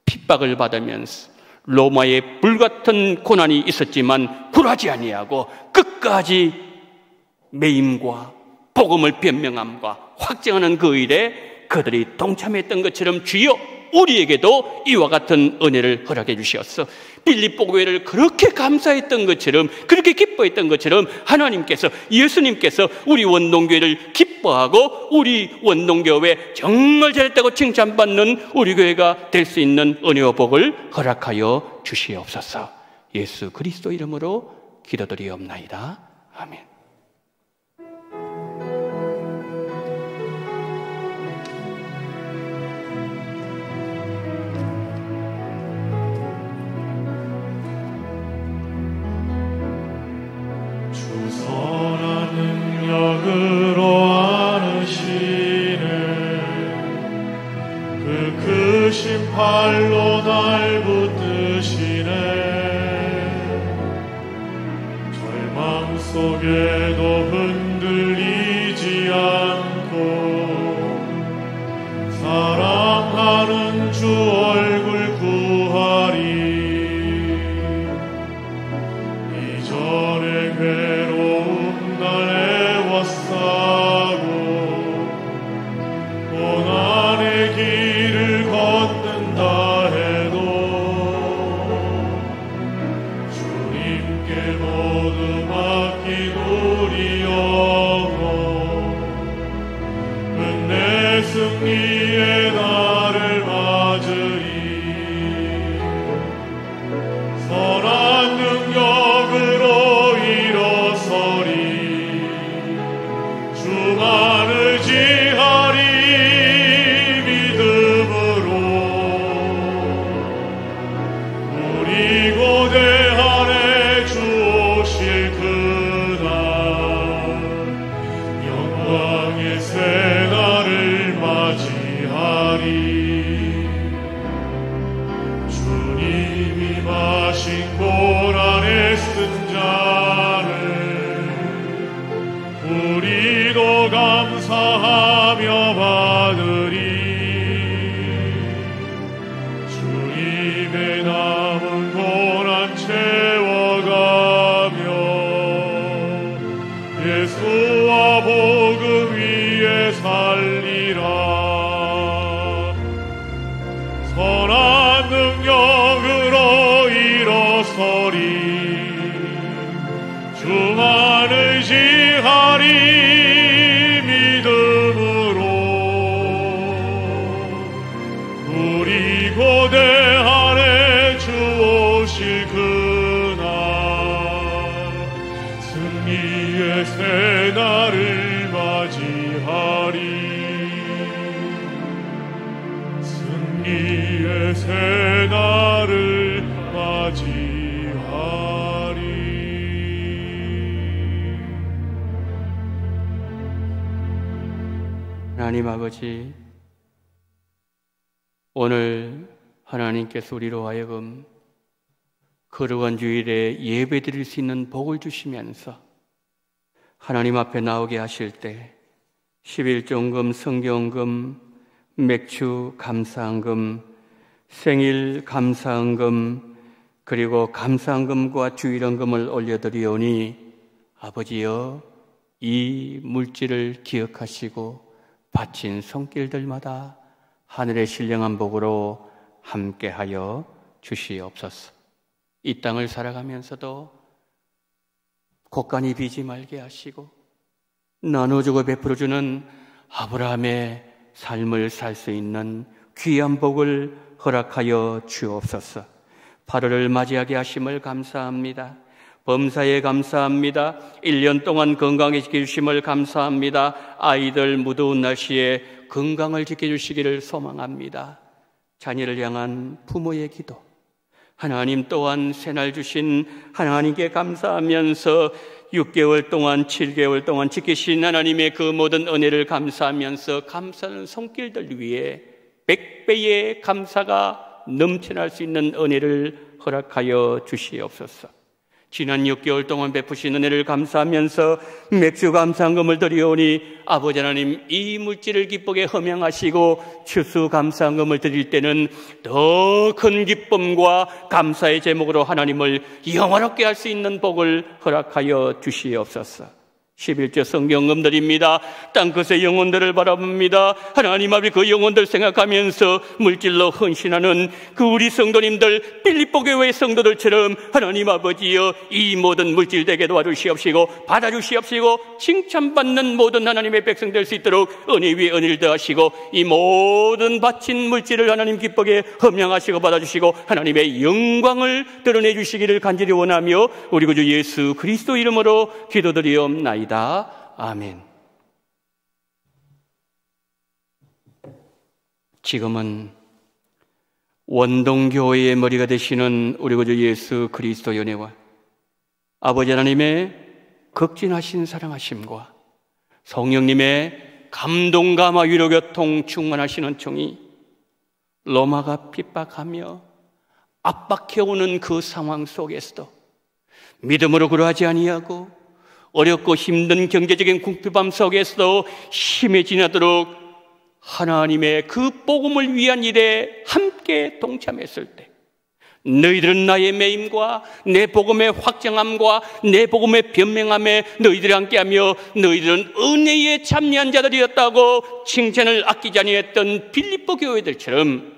핍박을 받으면서 로마의 불같은 고난이 있었지만 굴하지 아니하고 끝까지 매임과 복음을 변명함과 확증하는 그 일에 그들이 동참했던 것처럼 주여 우리에게도 이와 같은 은혜를 허락해 주시었어. 빌립보 교회를 그렇게 감사했던 것처럼, 그렇게 기뻐했던 것처럼 하나님께서, 예수님께서 우리 원동교회를 기뻐하고 우리 원동교회 정말 잘했다고 칭찬받는 우리 교회가 될 수 있는 은혜와 복을 허락하여 주시옵소서. 예수 그리스도 이름으로 기도드리옵나이다. 아멘. 선한 능력으로 안으시네 그 크신 팔로 날 붙드시네 절망 속에도 흔들리지 않고 사랑하는 주 얼굴 구하리 이전에 괴로움 날 애워싸고 고난의 길을 걷는다 해도 주님께 모두 맡긴 우리 영혼 끝내 승리의 날을 맞으리 선한 능력으로 일어서리 주만 의지하리 믿음으로 우리 고대 안에 주 오실 그날 영광의 새날을 맞이하리 주님이 마신 고난의 쓴 잔을 우리도 감사하며 받으리 주님의 남은 고난 채워가며 예수와 복음 위에 살리라 선한 능력으로 일어서리 주만 의지하리 믿음으로 우리 고대 안에 주 오실 그날 승리의 새날을 맞이하리 승리의 새날을 맞이하리 하나님 아버지, 오늘 하나님께서 우리로 하여금 거룩한 주일에 예배 드릴 수 있는 복을 주시면서 하나님 앞에 나오게 하실 때 11조금, 성경금, 맥주 감사헌금, 생일 감사헌금, 그리고 감사헌금과 주일헌금을 올려드리오니 아버지여 이 물질을 기억하시고 바친 손길들마다 하늘의 신령한 복으로 함께하여 주시옵소서. 이 땅을 살아가면서도 곳간이 비지 말게 하시고 나눠주고 베풀어주는 아브라함의 삶을 살 수 있는 귀한 복을 허락하여 주옵소서. 8월을 맞이하게 하심을 감사합니다. 범사에 감사합니다. 1년 동안 건강에 지켜주심을 감사합니다. 아이들 무더운 날씨에 건강을 지켜주시기를 소망합니다. 자녀를 향한 부모의 기도, 하나님 또한 새날 주신 하나님께 감사하면서 6개월 동안 7개월 동안 지키신 하나님의 그 모든 은혜를 감사하면서 감사하는 손길들 위에 100배의 감사가 넘쳐날 수 있는 은혜를 허락하여 주시옵소서. 지난 6개월 동안 베푸신 은혜를 감사하면서 맥주 감사헌금을 드리오니 아버지 하나님 이 물질을 기쁘게 허명하시고 추수 감사헌금을 드릴 때는 더 큰 기쁨과 감사의 제목으로 하나님을 영화롭게 할 수 있는 복을 허락하여 주시옵소서. 11절 성경 읊드립니다. 땅끝의 영혼들을 바라봅니다. 하나님 앞에 그 영혼들 생각하면서 물질로 헌신하는 그 우리 성도님들, 빌립보 교회 성도들처럼 하나님 아버지여 이 모든 물질되게 도와주시옵시고 받아주시옵시고 칭찬받는 모든 하나님의 백성 될 수 있도록 은혜 위에 은혜를 더하시고 이 모든 바친 물질을 하나님 기쁘게 험양하시고 받아주시고 하나님의 영광을 드러내 주시기를 간절히 원하며 우리 구주 예수 그리스도 이름으로 기도드리옵나이다. 아멘. 지금은 원동교회의 머리가 되시는 우리 구주 예수 그리스도 연애와 아버지 하나님의 극진하신 사랑하심과 성령님의 감동, 감화, 위로, 교통 충만하시는 총이 로마가 핍박하며 압박해오는 그 상황 속에서도 믿음으로 그러하지 아니하고 어렵고 힘든 경제적인 궁핍함 속에서도 힘에 지나도록 하나님의 그 복음을 위한 일에 함께 동참했을 때 너희들은 나의 매임과 내 복음의 확정함과 내 복음의 변명함에 너희들이 함께하며 너희들은 은혜에 참여한 자들이었다고 칭찬을 아끼지 아니했던 빌립보 교회들처럼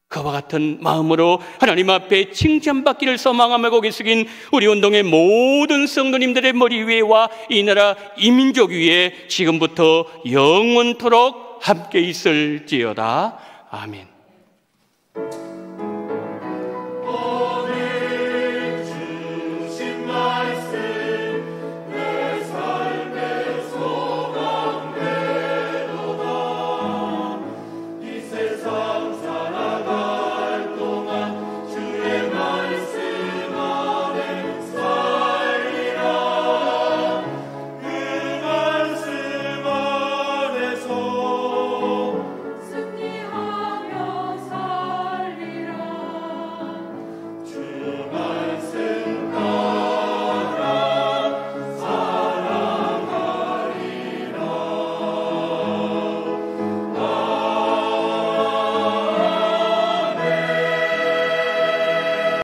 그와 같은 마음으로 하나님 앞에 칭찬받기를 소망하며 고개 숙인 우리 운동의 모든 성도님들의 머리 위에와 이 나라 이 민족 위에 지금부터 영원토록 함께 있을지어다. 아멘.